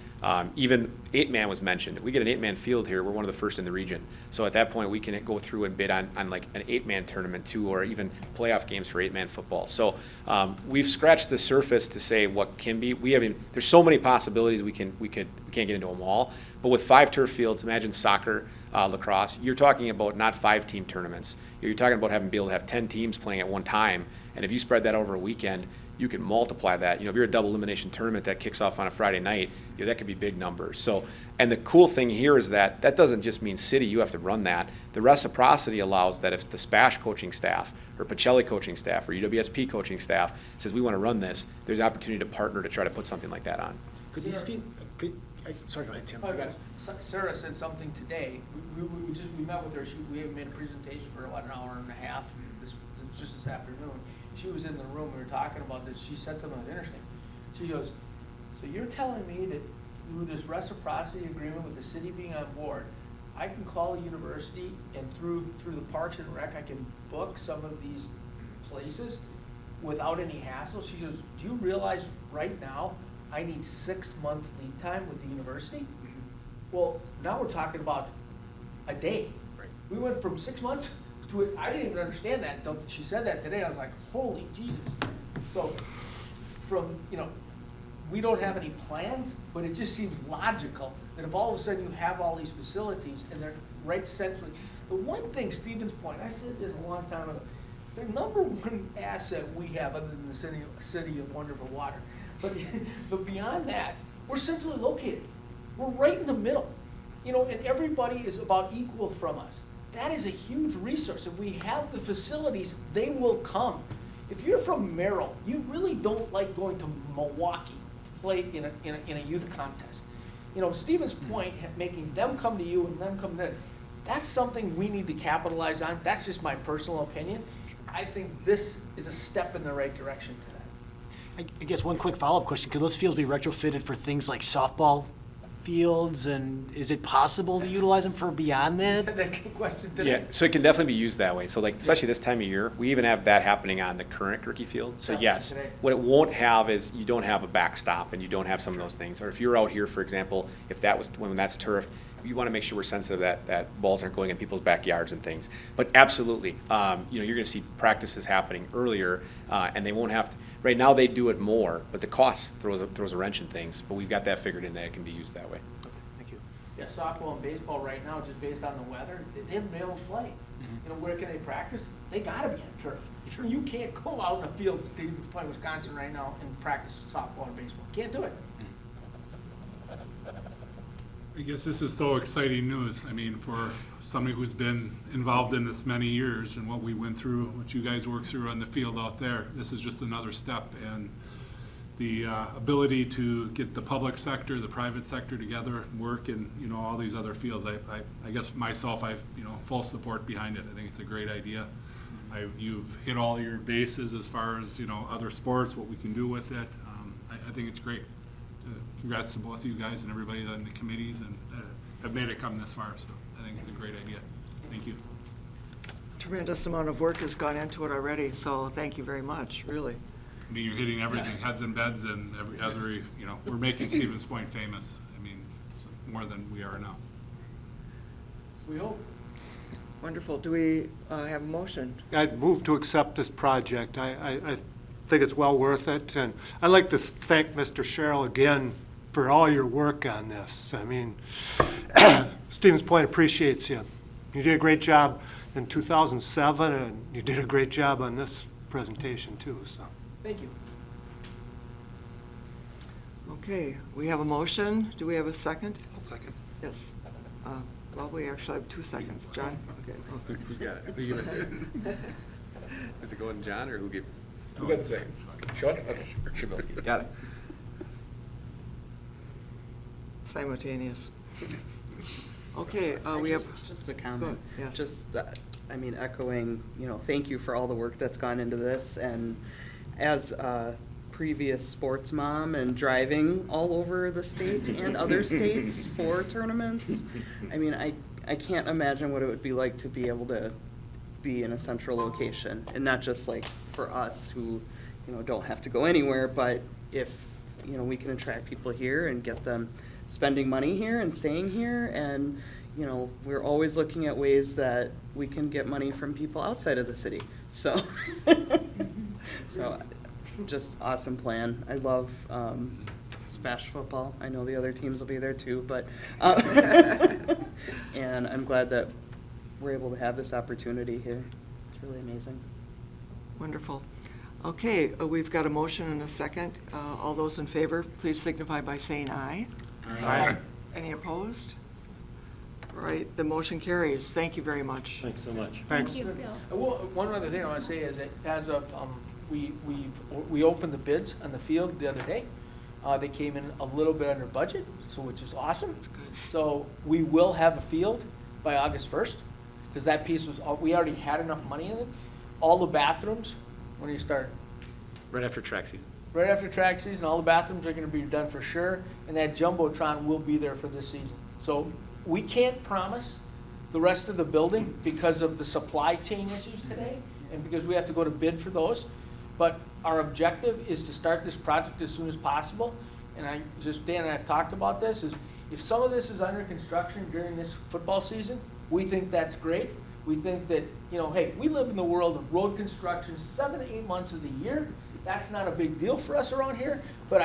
Even 8-man was mentioned. We get an 8-man field here, we're one of the first in the region. So at that point, we can go through and bid on like an 8-man tournament too, or even playoff games for 8-man football. So we've scratched the surface to say what can be. There's so many possibilities we can't get into them all. But with 5 turf fields, imagine soccer, lacrosse, you're talking about not 5-team tournaments. You're talking about be able to have 10 teams playing at one time. And if you spread that over a weekend, you can multiply that. If you're a double elimination tournament that kicks off on a Friday night, that could be big numbers. So, and the cool thing here is that doesn't just mean city, you have to run that. The reciprocity allows that if the SPASH coaching staff or Pacelli coaching staff or UWSP coaching staff says we want to run this, there's an opportunity to partner to try to put something like that on. Could these sorry, go ahead, Tim. Oh, I got it. Sarah said something today. We met with her. We made a presentation for about an hour and a half, just this afternoon. She was in the room. We were talking about this. She said something that was interesting. She goes, "So you're telling me that through this reciprocity agreement with the city being on board, I can call a university and through the Parks and Rec, I can book some of these places without any hassle?" She goes, "Do you realize right now I need 6-month lead time with the university?" Well, now we're talking about a day. Right. We went from 6 months to it. I didn't even understand that until she said that today. I was like, holy Jesus. So we don't have any plans, but it just seems logical that if all of a sudden you have all these facilities and they're right centrally. The one thing, Stephen's point, I said this a long time ago, the number one asset we have other than the city of wonderful water, but beyond that, we're centrally located. We're right in the middle, and everybody is about equal from us. That is a huge resource. If we have the facilities, they will come. If you're from Merrill, you really don't like going to Milwaukee to play in a youth contest. Stephen's point, making them come to you and them come to, that's something we need to capitalize on. That's just my personal opinion. I think this is a step in the right direction to that. I guess one quick follow-up question, could those fields be retrofitted for things like softball fields, and is it possible to utilize them for beyond that? That question today. Yeah, so it can definitely be used that way. So especially this time of year, we even have that happening on the current Gerke field. So Yeah, yes, today. what it won't have is you don't have a backstop and you don't have some of those things. Or if you're out here, for example, if that was, when that's turf, you want to make sure we're sensitive that balls aren't going in people's backyards and things. But absolutely, you're going to see practices happening earlier, and they won't have to. Right now, they do it more, but the cost throws a wrench in things. But we've got that figured in that it can be used that way. Okay, thank you. Yeah, softball and baseball right now, just based on the weather, they haven't been able to play. Where can they practice? They gotta be on turf. Sure. You can't go out in a field, Steve, playing Wisconsin right now and practice softball and baseball. Can't do it. I guess this is so exciting news. I mean, for somebody who's been involved in this many years and what we went through, what you guys worked through on the field out there, this is just another step. And the ability to get the public sector, the private sector together, work in, all these other fields, I guess myself, I've, full support behind it. I think it's a great idea. You've hit all your bases as far as, other sports, what we can do with it. I think it's great. Congrats to both of you guys and everybody on the committees and have made it come this far, so I think it's a great idea. Thank you. Tremendous amount of work has gone into it already, so thank you very much, really. I mean, you're hitting everything, heads and beds and every, we're making Stevens Point famous. I mean, it's more than we are now. We hope. Wonderful. Do we have a motion? I'd move to accept this project. I think it's well worth it, and I'd like to thank Mr. Sherrill again for all your work on this. I mean, Stevens Point appreciates you. You did a great job in 2007, and you did a great job on this presentation, too, so. Thank you. Okay, we have a motion. Do we have a second? I'll second. Yes. Well, we actually have 2 seconds. John? Okay. Who's got it? Who you giving it to? Is it going John or who got the second? Schultz? Okay, Shabilsky. Got it. Simultaneous. Okay, we have, Just a Go comment. ahead, yes. Just, echoing, thank you for all the work that's gone into this. And as a previous sports mom and driving all over the state and other states for tournaments, I can't imagine what it would be like to be able to be in a central location. And not just like for us who, don't have to go anywhere, but if, you know, we can attract people here and get them spending money here and staying here. And, you know, we're always looking at ways that we can get money from people outside of the city. So, so just awesome plan. I love smash football. I know the other teams will be there too, but, and I'm glad that we're able to have this opportunity here. It's really amazing. Wonderful. Okay, we've got a motion and a second. All those in favor, please signify by saying aye. Aye. Any opposed? All right, the motion carries. Thank you very much. Thanks so much. Thanks. One other thing I want to say is that as of, we opened the bids on the field the other day. They came in a little bit under budget, so which is awesome. That's good. So we will have a field by August 1st, because that piece was, we already had enough money in it. All the bathrooms, when do you start? Right after track season. Right after track season, all the bathrooms are gonna be done for sure, and that Jumbotron will be there for this season. So we can't promise the rest of the building because of the supply chain issues today, and because we have to go to bid for those. But our objective is to start this project as soon as possible, and Dan and I have talked about this, is if some of this is under construction during this football season, we think that's great. We think that, you know, hey, we live in the world of road construction 7 to 8 months of the year. That's not a big deal for us around here, but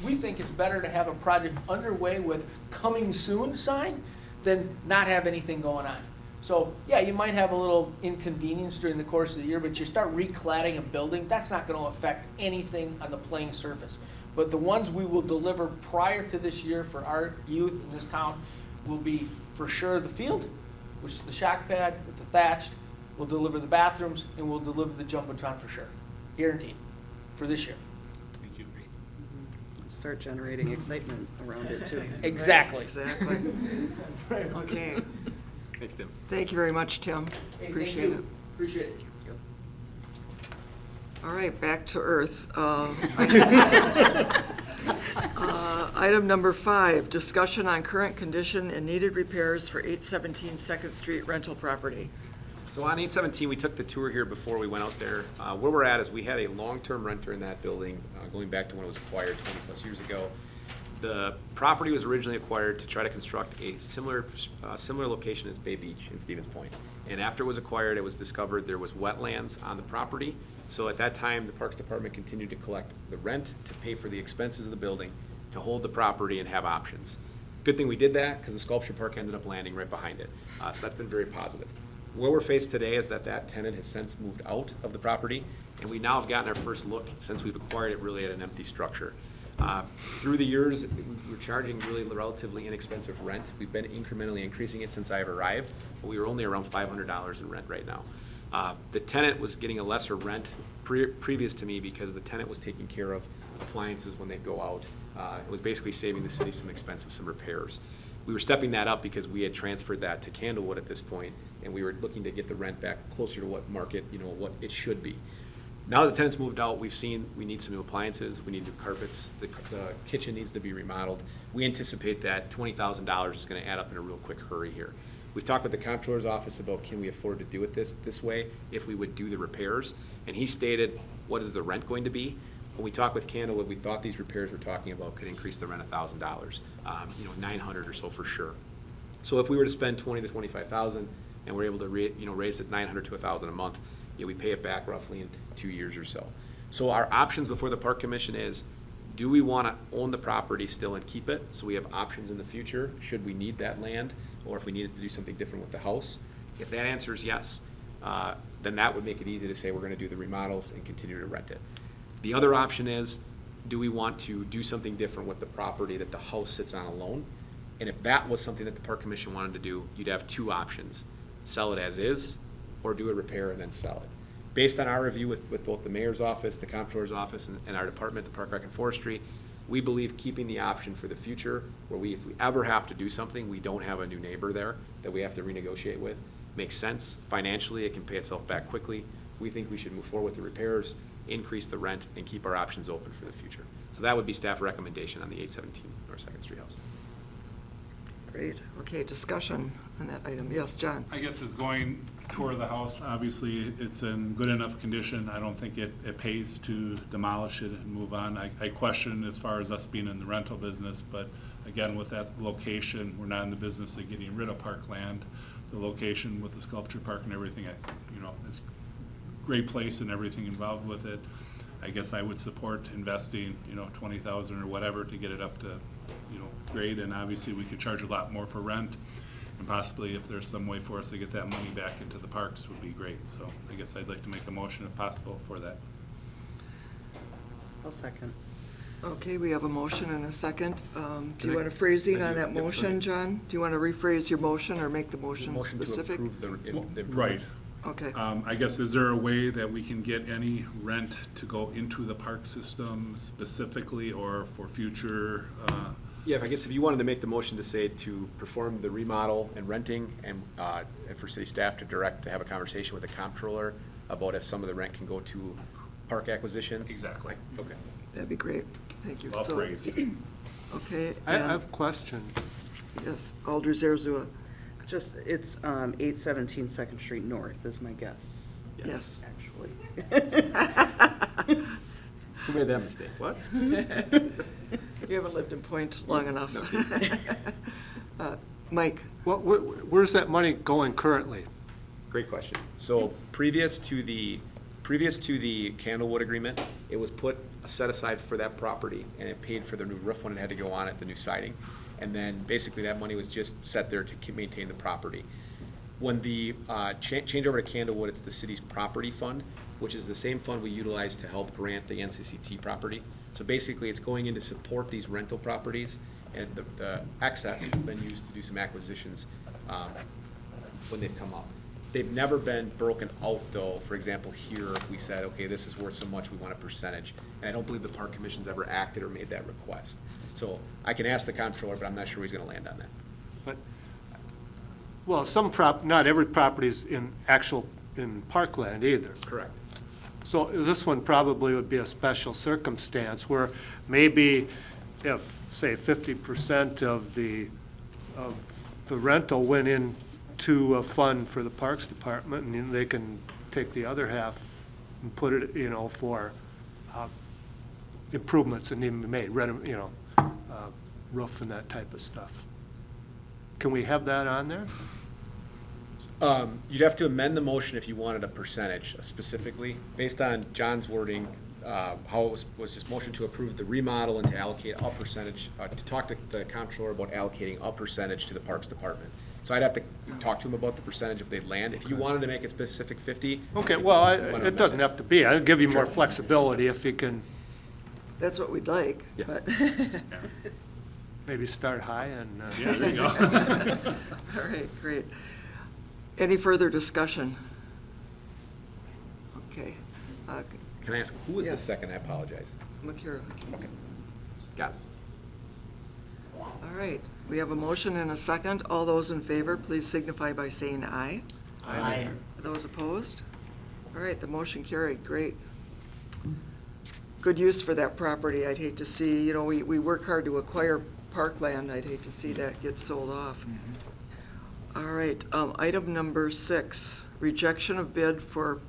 we think it's better to have a project underway with coming soon sign than not have anything going on. So, yeah, you might have a little inconvenience during the course of the year, but you start recladding a building, that's not gonna affect anything on the playing surface. But the ones we will deliver prior to this year for our youth in this town will be for sure the field, which is the shock pad with the thatched, we'll deliver the bathrooms, and we'll deliver the Jumbotron for sure. Guaranteed, for this year. Thank you. Start generating excitement around it too. Exactly. Exactly. Okay. Thanks, Tim. Thank you very much, Tim. Hey, thank Appreciate you. it. Appreciate it. All right, back to earth. Item number 5, discussion on current condition and needed repairs for 817 2nd Street rental property. So on 817, we took the tour here before we went out there. Where we're at is we had a long-term renter in that building, going back to when it was acquired 20-plus years ago. The property was originally acquired to try to construct a similar location as Bay Beach in Stevens Point. And after it was acquired, it was discovered there was wetlands on the property. So at that time, the Parks Department continued to collect the rent to pay for the expenses of the building, to hold the property and have options. Good thing we did that, because the sculpture park ended up landing right behind it. So that's been very positive. Where we're faced today is that tenant has since moved out of the property, and we now have gotten our first look, since we've acquired it, really at an empty structure. Through the years, we're charging really relatively inexpensive rent. We've been incrementally increasing it since I've arrived, but we were only around $500 in rent right now. The tenant was getting a lesser rent previous to me because the tenant was taking care of appliances when they go out. It was basically saving the city some expense of some repairs. We were stepping that up because we had transferred that to Candlewood at this point, and we were looking to get the rent back closer to what market, what it should be. Now the tenant's moved out, we've seen we need some new appliances, we need new carpets, the kitchen needs to be remodeled. We anticipate that $20,000 is gonna add up in a real quick hurry here. We've talked with the comptroller's office about can we afford to do it this way if we would do the repairs, and he stated, what is the rent going to be? When we talked with Candlewood, we thought these repairs we're talking about could increase the rent $1,000, $900 or so for sure. So if we were to spend $20,000 to $25,000 and we're able to raise it $900 to $1,000 a month, we pay it back roughly in 2 years or so. So our options before the Park Commission is, do we want to own the property still and keep it, so we have options in the future, should we need that land, or if we needed to do something different with the house? If that answer is yes, then that would make it easy to say we're going to do the remodels and continue to rent it. The other option is, do we want to do something different with the property that the house sits on alone? And if that was something that the Park Commission wanted to do, you'd have 2 options. Sell it as is, or do a repair and then sell it. Based on our review with both the mayor's office, the comptroller's office, and our department, the Park Rec and Forestry, we believe keeping the option for the future, where if we ever have to do something, we don't have a new neighbor there that we have to renegotiate with, makes sense. Financially, it can pay itself back quickly. We think we should move forward with the repairs, increase the rent, and keep our options open for the future. So that would be staff recommendation on the 817 North 2nd Street house. Great. Okay, discussion on that item. Yes, John? I guess is going tour of the house, obviously, it's in good enough condition. I don't think it pays to demolish it and move on. I question as far as us being in the rental business, but again, with that location, we're not in the business of getting rid of parkland. The location with the sculpture park and everything, it's a great place and everything involved with it. I guess I would support investing, $20,000 or whatever to get it up to, grade, and obviously we could charge a lot more for rent. And possibly if there's some way for us to get that money back into the parks would be great. So I guess I'd like to make a motion if possible for that. I'll second. Okay, we have a motion and a second. Do Can you I- want a phrasing I on do. that Yep, motion, sorry. John? Do you want to rephrase your motion or make the motion Motion to specific? approve the Right. improvements. Okay. I guess, is there a way that we can get any rent to go into the park system specifically or for future? Yeah, I guess if you wanted to make the motion to say to perform the remodel and renting and for city staff to direct, to have a conversation with the comptroller about if some of the rent can go to park acquisition? Exactly. Okay. That'd be great. Thank you. Well So- phrased. Okay. I and- have a question. Yes, Alder Zerzua. Just, it's 817 Second Street North is my guess, Yes. actually. Who made that mistake? What? You haven't lived in Point long enough. Mike? Where's that money going currently? Great question. So previous to the Candlewood agreement, it was put set aside for that property, and it paid for the new roof when it had to go on it, the new siding. And then basically that money was just set there to maintain the property. When the change over to Candlewood, it's the city's property fund, which is the same fund we utilize to help grant the NCCT property. So basically, it's going in to support these rental properties, and the excess has been used to do some acquisitions when they've come up. They've never been broken out, though. For example, here, if we said, okay, this is worth so much, we want a percentage. And I don't believe the park commission's ever acted or made that request. So I can ask the comptroller, but I'm not sure he's gonna land on that. But, well, not every property's in parkland either. Correct. So this one probably would be a special circumstance where maybe if, say, 50% of the rental went into a fund for the Parks Department, and then they can take the other half and put it, for improvements that need to be made, roof and that type of stuff. Can we have that on there? You'd have to amend the motion if you wanted a percentage specifically. Based on John's wording, how it was just motion to approve the remodel and to allocate a percentage, to talk to the comptroller about allocating a percentage to the Parks Department. So I'd have to talk to him about the percentage if they'd land. If you wanted to make it specific 50. Okay, well, you wanna it doesn't amend have to be. I'll give you more flexibility if you can That's what we'd like, Yeah. but, maybe start high and. Yeah, there you go. all right, great. Any further discussion? Okay. Can I ask, who was the Yes. second? I apologize. Makira. Okay. Got it. All right, we have a motion and a second. All those in favor, please signify by saying aye. Aye. Those opposed? All right, the motion carried, great. Good use for that property. I'd hate to see, we work hard to acquire parkland. I'd hate to see that get sold off. All right, item number 6, rejection of bid for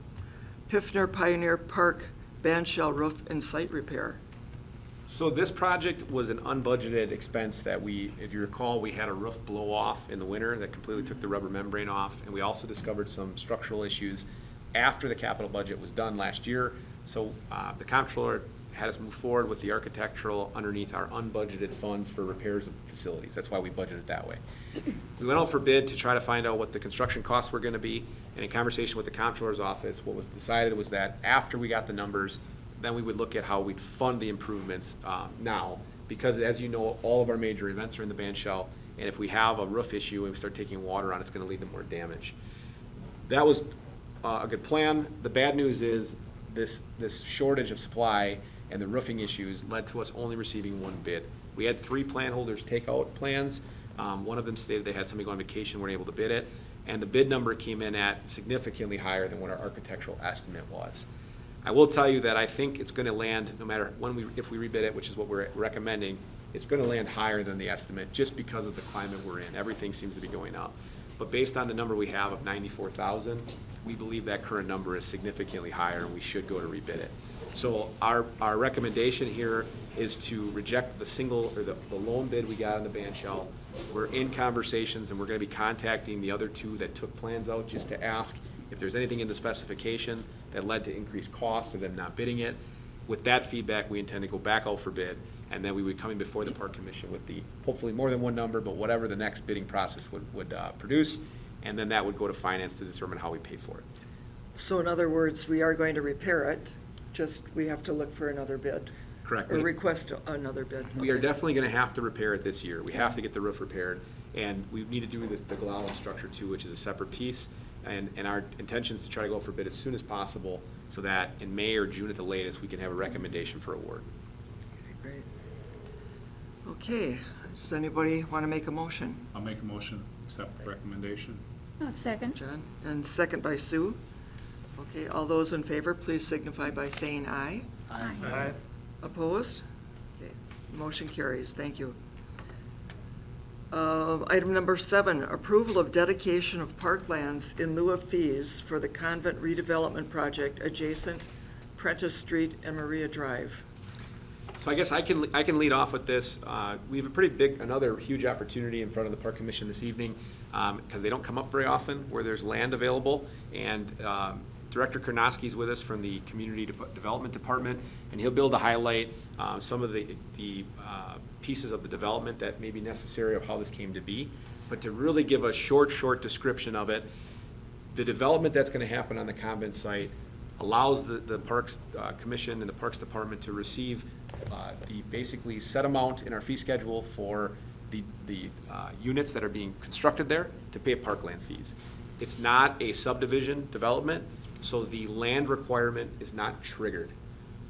Piffner Pioneer Park bandshell roof and site repair. So this project was an unbudgeted expense that if you recall, we had a roof blow off in the winter that completely took the rubber membrane off. And we also discovered some structural issues after the capital budget was done last year. So the comptroller had us move forward with the architectural underneath our unbudgeted funds for repairs of facilities. That's why we budgeted that way. We went out for bid to try to find out what the construction costs were gonna be. And in conversation with the comptroller's office, what was decided was that after we got the numbers, then we would look at how we'd fund the improvements now. Because as you know, all of our major events are in the bandshell, and if we have a roof issue and we start taking water on, it's gonna lead to more damage. That was a good plan. The bad news is this shortage of supply and the roofing issues led to us only receiving one bid. We had 3 plan holders take out plans. One of them stated they had somebody go on vacation, weren't able to bid it, and the bid number came in at significantly higher than what our architectural estimate was. I will tell you that I think it's going to land, no matter if we rebid it, which is what we're recommending, it's going to land higher than the estimate just because of the climate we're in. Everything seems to be going up. But based on the number we have of 94,000, we believe that current number is significantly higher and we should go to rebid it. So our recommendation here is to reject the loan bid we got on the band shell. We're in conversations and we're going to be contacting the other two that took plans out just to ask if there's anything in the specification that led to increased costs or them not bidding it. With that feedback, we intend to go back out for bid, and then we would come in before the Park Commission with the, hopefully more than one number, but whatever the next bidding process would produce, and then that would go to finance to determine how we pay for it. So in other words, we are going to repair it, just we have to look for another bid. Correct. Or request another bid. We are Okay. definitely going to have to repair it this year. We have to get the roof repaired, and we need to do the Glallam structure too, which is a separate piece. And our intention is to try to go for bid as soon as possible, so that in May or June at the latest, we can have a recommendation for award. Great. Okay, does anybody want to make a motion? I'll make a motion, accept the recommendation. A second. John, and second by Sue. Okay, all those in favor, please signify by saying aye. Aye. Opposed? Okay, motion carries, thank you. Item number 7, approval of dedication of parklands in lieu of fees for the convent redevelopment project adjacent Prentice Street and Maria Drive. So I guess I can lead off with this. We have a pretty big, another huge opportunity in front of the Park Commission this evening, because they don't come up very often where there's land available. And Director Karnowski's with us from the Community Development Department, and he'll be able to highlight some of the pieces of the development that may be necessary of how this came to be. But to really give a short description of it, the development that's going to happen on the convent site allows the Parks Commission and the Parks Department to receive the basically set amount in our fee schedule for the units that are being constructed there to pay parkland fees. It's not a subdivision development, so the land requirement is not triggered.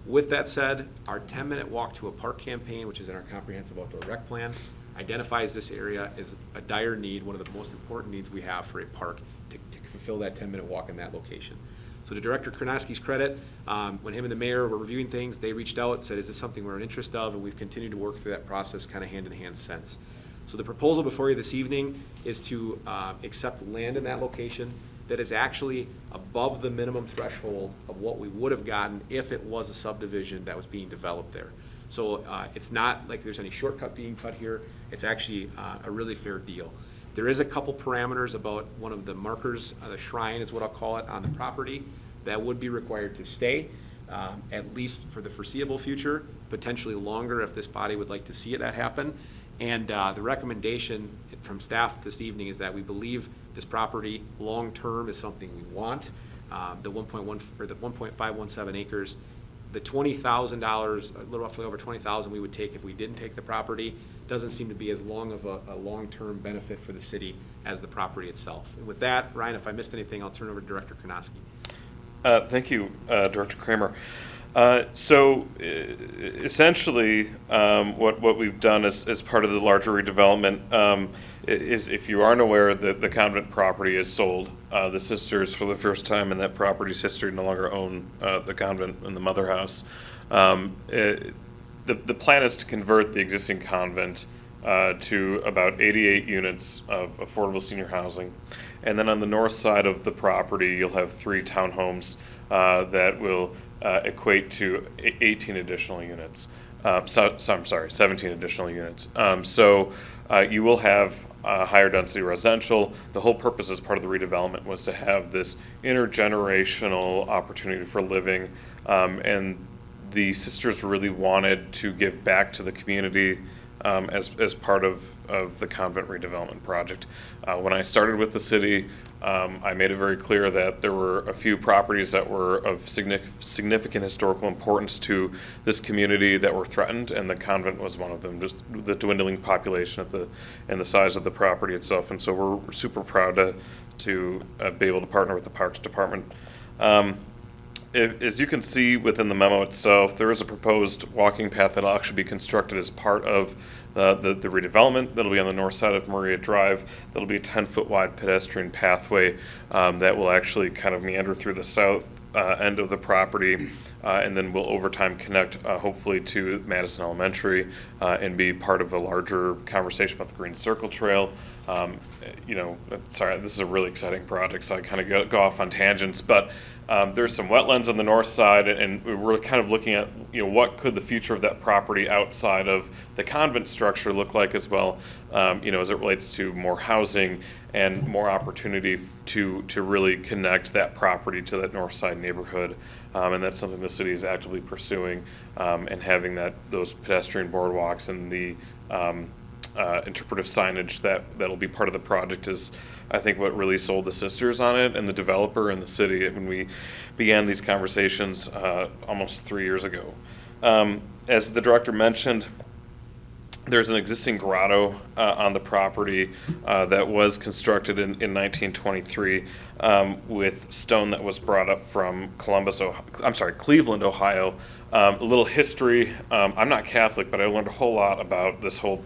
With that said, our 10-minute walk to a park campaign, which is in our comprehensive outdoor rec plan, identifies this area as a dire need, one of the most important needs we have for a park to fulfill that 10-minute walk in that location. So to Director Karnowski's credit, when him and the mayor were reviewing things, they reached out, said, is this something we're in interest of? And we've continued to work through that process kind of hand in hand since. So the proposal before you this evening is to accept land in that location that is actually above the minimum threshold of what we would have gotten if it was a subdivision that was being developed there. So it's not like there's any shortcut being cut here. It's actually a really fair deal. There is a couple parameters about one of the markers, the shrine is what I'll call it, on the property, that would be required to stay, at least for the foreseeable future, potentially longer if this body would like to see that happen. And the recommendation from staff this evening is that we believe this property long-term is something we want. The 1.517 acres, the $20,000, a little roughly over $20,000 we would take if we didn't take the property, doesn't seem to be as long of a long-term benefit for the city as the property itself. And with that, Ryan, if I missed anything, I'll turn it over to Director Karnowski. Thank you, Director Kramer. So essentially, what we've done as part of the larger redevelopment is, if you aren't aware, the convent property is sold. The sisters, for the first time in that property's history, no longer own the convent and the mother house. The plan is to convert the existing convent to about 88 units of affordable senior housing. And then on the north side of the property, you'll have 3 townhomes that will equate to 18 additional units. I'm sorry, 17 additional units. So you will have higher density residential. The whole purpose as part of the redevelopment was to have this intergenerational opportunity for living. And the sisters really wanted to give back to the community as part of the convent redevelopment project. When I started with the city, I made it very clear that there were a few properties that were of significant historical importance to this community that were threatened, and the convent was one of them, just the dwindling population and the size of the property itself. And so we're super proud to be able to partner with the Parks Department. As you can see within the memo itself, there is a proposed walking path that will actually be constructed as part of the redevelopment. That'll be on the north side of Maria Drive. That'll be a 10-foot wide pedestrian pathway that will actually kind of meander through the south end of the property. and then will over time connect, hopefully, to Madison Elementary, and be part of a larger conversation about the Green Circle Trail. Sorry, this is a really exciting project, so I kind of go off on tangents, but there's some wetlands on the north side, and we're kind of looking at, what could the future of that property outside of the convent structure look like as well, as it relates to more housing and more opportunity to really connect that property to that north side neighborhood. And that's something the city is actively pursuing, and having those pedestrian boardwalks and the interpretive signage that'll be part of the project is, I think, what really sold the sisters on it and the developer and the city when we began these conversations almost 3 years ago. As the director mentioned, there's an existing grotto on the property that was constructed in 1923 with stone that was brought up from Cleveland, Ohio. A little history. I'm not Catholic, but I learned a whole lot about this whole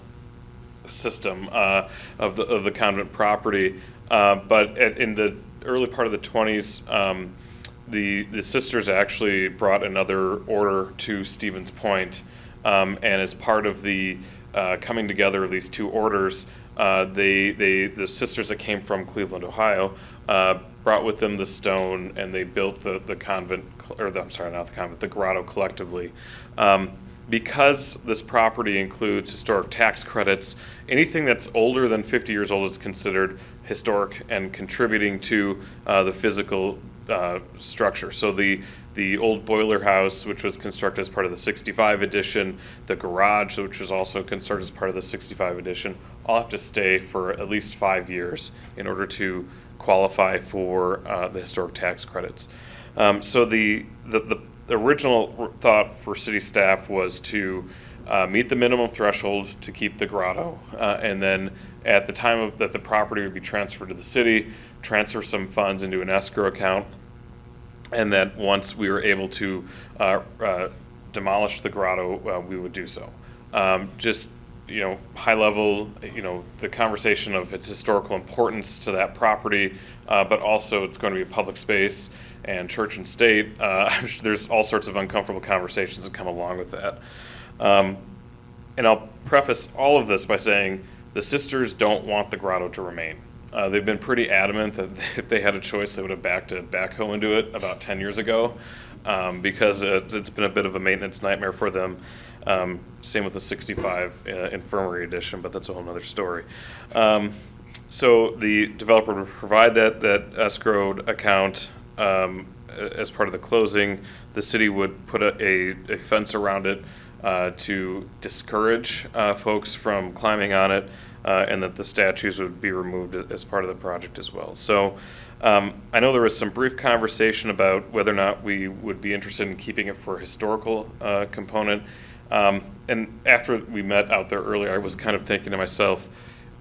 system of the convent property. But in the early part of the 20s, the sisters actually brought another order to Stevens Point, and as part of the coming together of these two orders, the sisters that came from Cleveland, Ohio, brought with them the stone, and they built the convent, the grotto collectively. Because this property includes historic tax credits, anything that's older than 50 years old is considered historic and contributing to the physical structure. So the old boiler house, which was constructed as part of the 65 edition, the garage, which was also constructed as part of the 65 edition, all have to stay for at least 5 years in order to qualify for the historic tax credits. So the original thought for city staff was to meet the minimum threshold to keep the grotto, and then at the time that the property would be transferred to the city, transfer some funds into an escrow account, and that once we were able to demolish the grotto, we would do so. High level, the conversation of its historical importance to that property, but also it's going to be a public space and church and state. There's all sorts of uncomfortable conversations that come along with that. And I'll preface all of this by saying the sisters don't want the grotto to remain. They've been pretty adamant that if they had a choice, they would have backed a backhoe into it about 10 years ago, because it's been a bit of a maintenance nightmare for them. Same with the 65 Infirmary Edition, but that's a whole nother story. So the developer would provide that escrowed account as part of the closing. The city would put a fence around it to discourage folks from climbing on it, and that the statues would be removed as part of the project as well. So I know there was some brief conversation about whether or not we would be interested in keeping it for a historical component. And after we met out there earlier, I was kind of thinking to myself,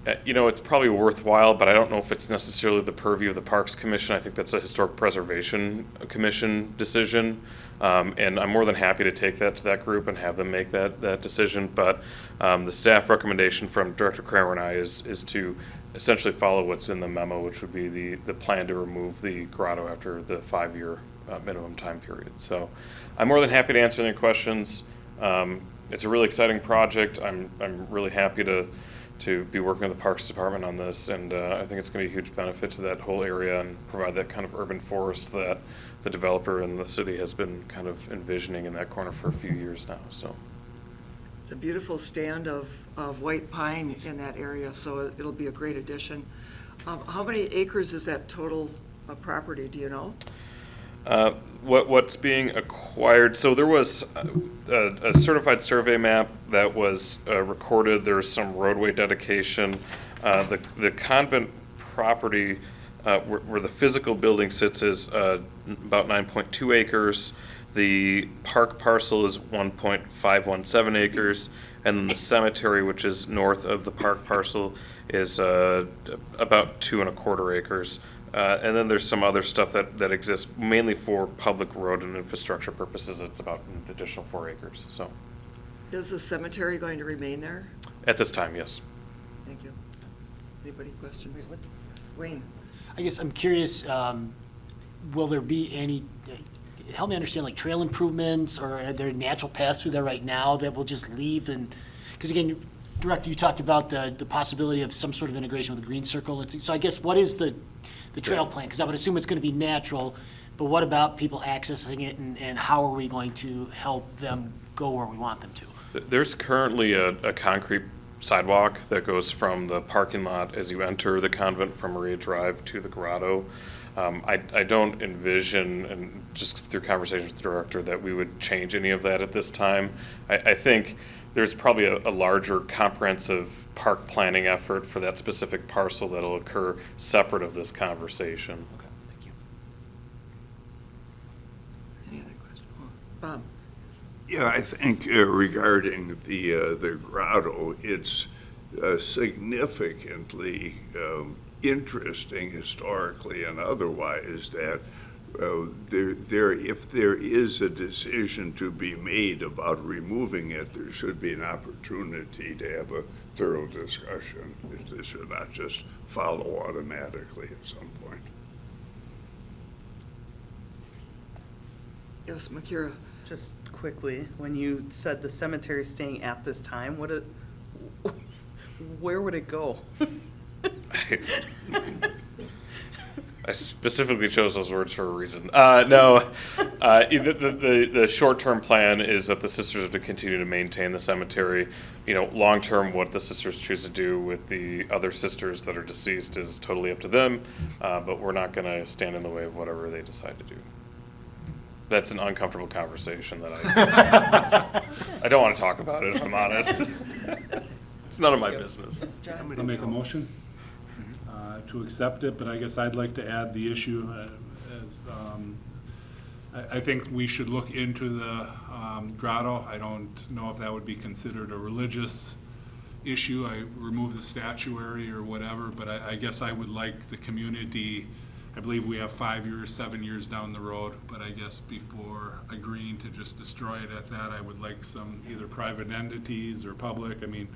it's probably worthwhile, but I don't know if it's necessarily the purview of the Parks Commission. I think that's a Historic Preservation Commission decision. And I'm more than happy to take that to that group and have them make that decision. But the staff recommendation from Director Kramer and I is to essentially follow what's in the memo, which would be the plan to remove the grotto after the 5-year minimum time period. So I'm more than happy to answer any questions. It's a really exciting project. I'm really happy to be working with the Parks Department on this, and I think it's going to be a huge benefit to that whole area and provide that kind of urban forest that the developer and the city has been kind of envisioning in that corner for a few years now. So It's a beautiful stand of white pine in that area, so it'll be a great addition. How many acres is that total property, do you know? What's being acquired, so there was a certified survey map that was recorded. There's some roadway dedication. The convent property where the physical building sits is about 9.2 acres. The park parcel is 1.517 acres, and then the cemetery, which is north of the park parcel, is about 2.25 acres. And then there's some other stuff that exists mainly for public road and infrastructure purposes. It's about an additional 4 acres. So, Is the cemetery going to remain there? at this time, yes. Thank you. Anybody questions? Wayne? I guess I'm curious, will there be any, help me understand, like trail improvements, or are there natural paths through there right now that will just leave? And, because again, Director, you talked about the possibility of some sort of integration with the green circle. So I guess what is the trail plan? Because I would assume it's going to be natural, but what about people accessing it, and how are we going to help them go where we want them to? There's currently a concrete sidewalk that goes from the parking lot as you enter the convent from Maria Drive to the grotto. I don't envision, and just through conversations with the director, that we would change any of that at this time. I think there's probably a larger comprehensive park planning effort for that specific parcel that'll occur separate of this conversation. Okay, thank you. Any other questions? Bob? Yeah, I think regarding the grotto, it's significantly interesting historically and otherwise that if there is a decision to be made about removing it, there should be an opportunity to have a thorough discussion. This should not just follow automatically at some point. Yes, Makira? Just quickly, when you said the cemetery staying at this time, where would it go? I specifically chose those words for a reason. No, the short-term plan is that the sisters are to continue to maintain the cemetery. You know, long-term, what the sisters choose to do with the other sisters that are deceased is totally up to them, but we're not going to stand in the way of whatever they decide to do. That's an uncomfortable conversation that I don't want to talk about it, if I'm honest. It's none of my business. I'll make a motion to accept it, but I guess I'd like to add the issue. I think we should look into the grotto. I don't know if that would be considered a religious issue. I remove the statuary or whatever, but I guess I would like the community, I believe we have 5 years, 7 years down the road, but I guess before agreeing to just destroy it at that, I would like some either private entities or public. I mean,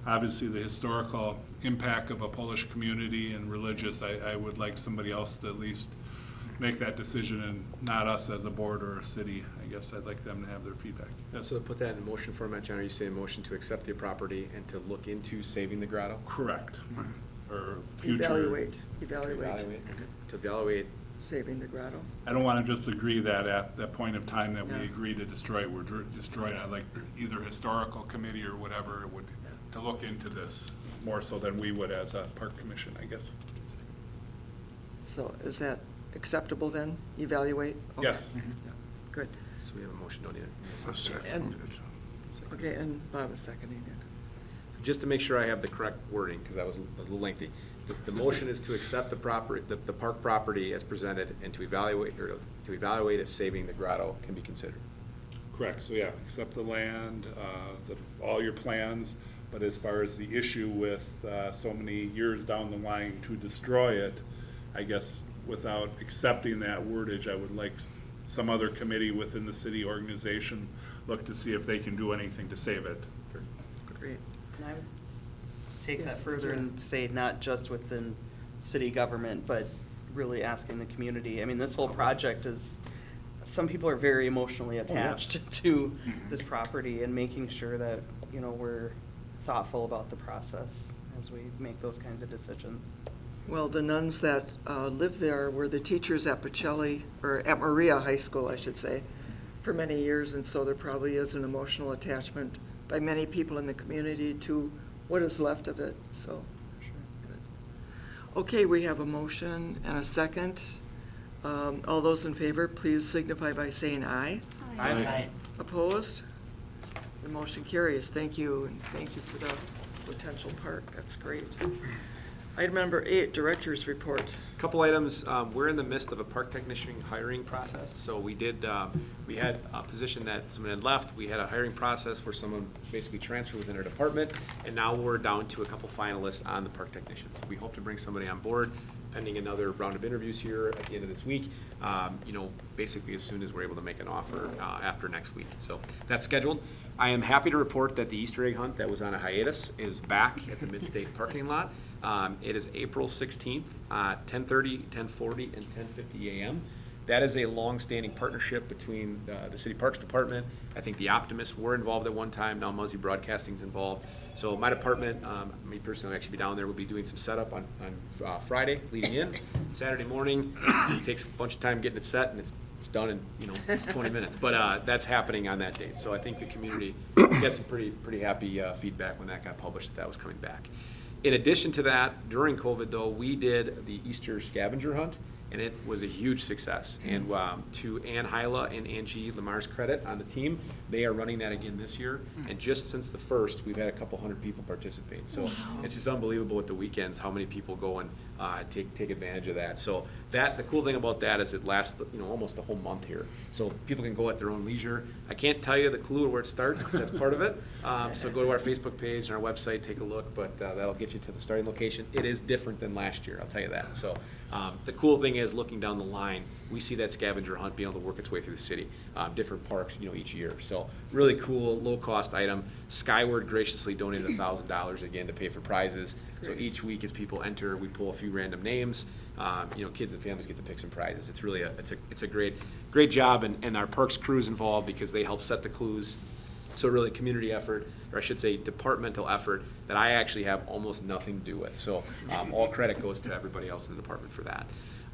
obviously the historical impact of a Polish community and religious, I would like somebody else to at least make that decision, and not us as a board or a city. I guess I'd like them to have their feedback. So to put that in motion format, John, are you saying motion to accept the property and to look into saving the grotto? Correct. Or future. Evaluate. To evaluate. Saving the grotto. I don't want to just agree that at that point of time that we agree to destroy it, we're destroying it. I'd like either historical committee or whatever would to look into this more so than we would as a park commission, I guess. So is that acceptable then? Evaluate? Okay. Yes. Yeah, good. So we have a motion, don't need it. A second. And- Okay, and Bob is seconding it. Just to make sure I have the correct wording, because that was a little lengthy. The motion is to accept the property, the park property as presented, and to evaluate if saving the grotto can be considered. Correct. So yeah, accept the land, all your plans, but as far as the issue with so many years down the line to destroy it, I guess without accepting that wordage, I would like some other committee within the city organization look to see if they can do anything to save it. Great. And I would take that Yes, further Jen. and say not just within city government, but really asking the community. I mean, this whole project is, some people are very emotionally attached to this property, and making sure that, you know, we're thoughtful about the process as we make those kinds of decisions. Well, the nuns that lived there were the teachers at Pacelli, or at Maria High School, I should say, for many years, and so there probably is an emotional attachment by many people in the community to what is left of it, so. Good. Okay, we have a motion and a second. All those in favor, please signify by saying aye. Aye. Opposed? The motion carries. Thank you, and thank you for the potential park. That's great. Item number 8, Director's Report. Couple items, we're in the midst of a park technician hiring process, so we had a position that someone had left, we had a hiring process where someone basically transferred within our department, and now we're down to a couple finalists on the park technicians. We hope to bring somebody on board, pending another round of interviews here at the end of this week, basically as soon as we're able to make an offer after next week. So that's scheduled. I am happy to report that the Easter egg hunt that was on a hiatus is back at the Mid-State parking lot. It is April 16th, 10:30, 10:40, and 10:50 a.m. That is a long-standing partnership between the City Parks Department. I think the Optimists were involved at one time, now Muzzy Broadcasting's involved. So my department, me personally, will actually be down there. We'll be doing some setup on Friday leading in. Saturday morning, it takes a bunch of time getting it set, and it's done in 20 minutes. But that's happening on that date. So I think the community got some pretty happy feedback when that got published that was coming back. In addition to that, during COVID though, we did the Easter scavenger hunt, and it was a huge success. And to Ann Hyla and Angie Lamar's credit on the team, they are running that again this year. And just since the first, we've had a couple hundred people participate. So it's just unbelievable with the weekends, how many people go and take advantage of that. So the cool thing about that is it lasts, almost a whole month here. So people can go at their own leisure. I can't tell you the clue of where it starts, because that's part of it. So go to our Facebook page and our website, take a look, but that'll get you to the starting location. It is different than last year, I'll tell you that. So the cool thing is, looking down the line, we see that scavenger hunt being able to work its way through the city, different parks, each year. So really cool, low-cost item. Skyward graciously donated $1,000 again to pay for prizes. So each week as people enter, we pull a few random names. Kids and families get to pick some prizes. It's really it's a great job, and our parks crew's involved because they help set the clues. So really community effort, or I should say departmental effort, that I actually have almost nothing to do with. So all credit goes to everybody else in the department for that.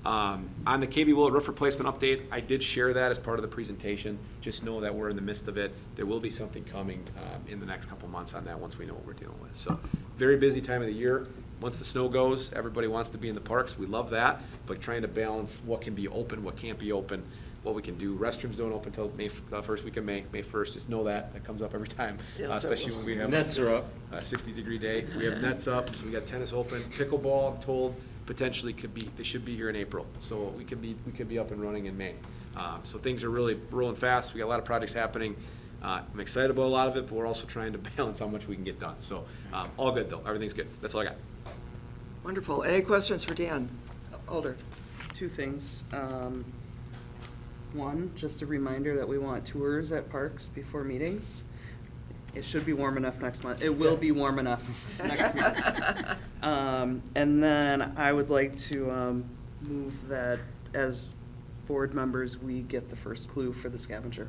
On the KB Willett roof replacement update, I did share that as part of the presentation. Just know that we're in the midst of it. There will be something coming in the next couple months on that once we know what we're dealing with. So very busy time of the year. Once the snow goes, everybody wants to be in the parks. We love that, but trying to balance what can be open, what can't be open, what we can do. Restrooms don't open until first week of May 1st. Just know that. That comes up every time, Yes, especially when we have Nets are up. a 60-degree day. We have nets up, so we got tennis open. Pickleball, I'm told, potentially they should be here in April. So we could be up and running in May. So things are really rolling fast. We got a lot of projects happening. I'm excited about a lot of it, but we're also trying to balance how much we can get done. So all good though. Everything's good. That's all I got. Wonderful. Any questions for Dan? Alder? Two things. One, just a reminder that we want tours at parks before meetings. It should be warm enough next month. It will be warm enough next month. And then I would like to move that as board members, we get the first clue for the scavenger.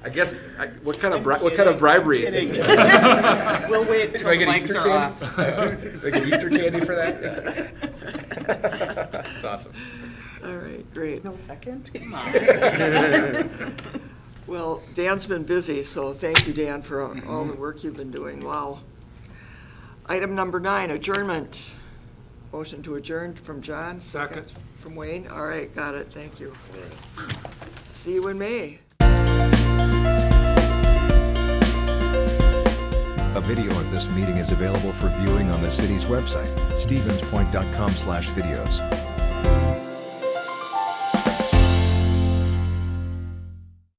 I guess what kind of bribery? We'll wait Do till I the get mics Easter are candy? off. Do I get Easter candy for that? That's awesome. All right, great. No second? Come on. Well, Dan's been busy, so thank you, Dan, for all the work you've been doing. Wow. Item number 9, adjournment. Motion to adjourn from John. Second. From Wayne. All right, got it. Thank you. See you in May. A video of this meeting is available for viewing on the city's website, stevenspoint.com/videos.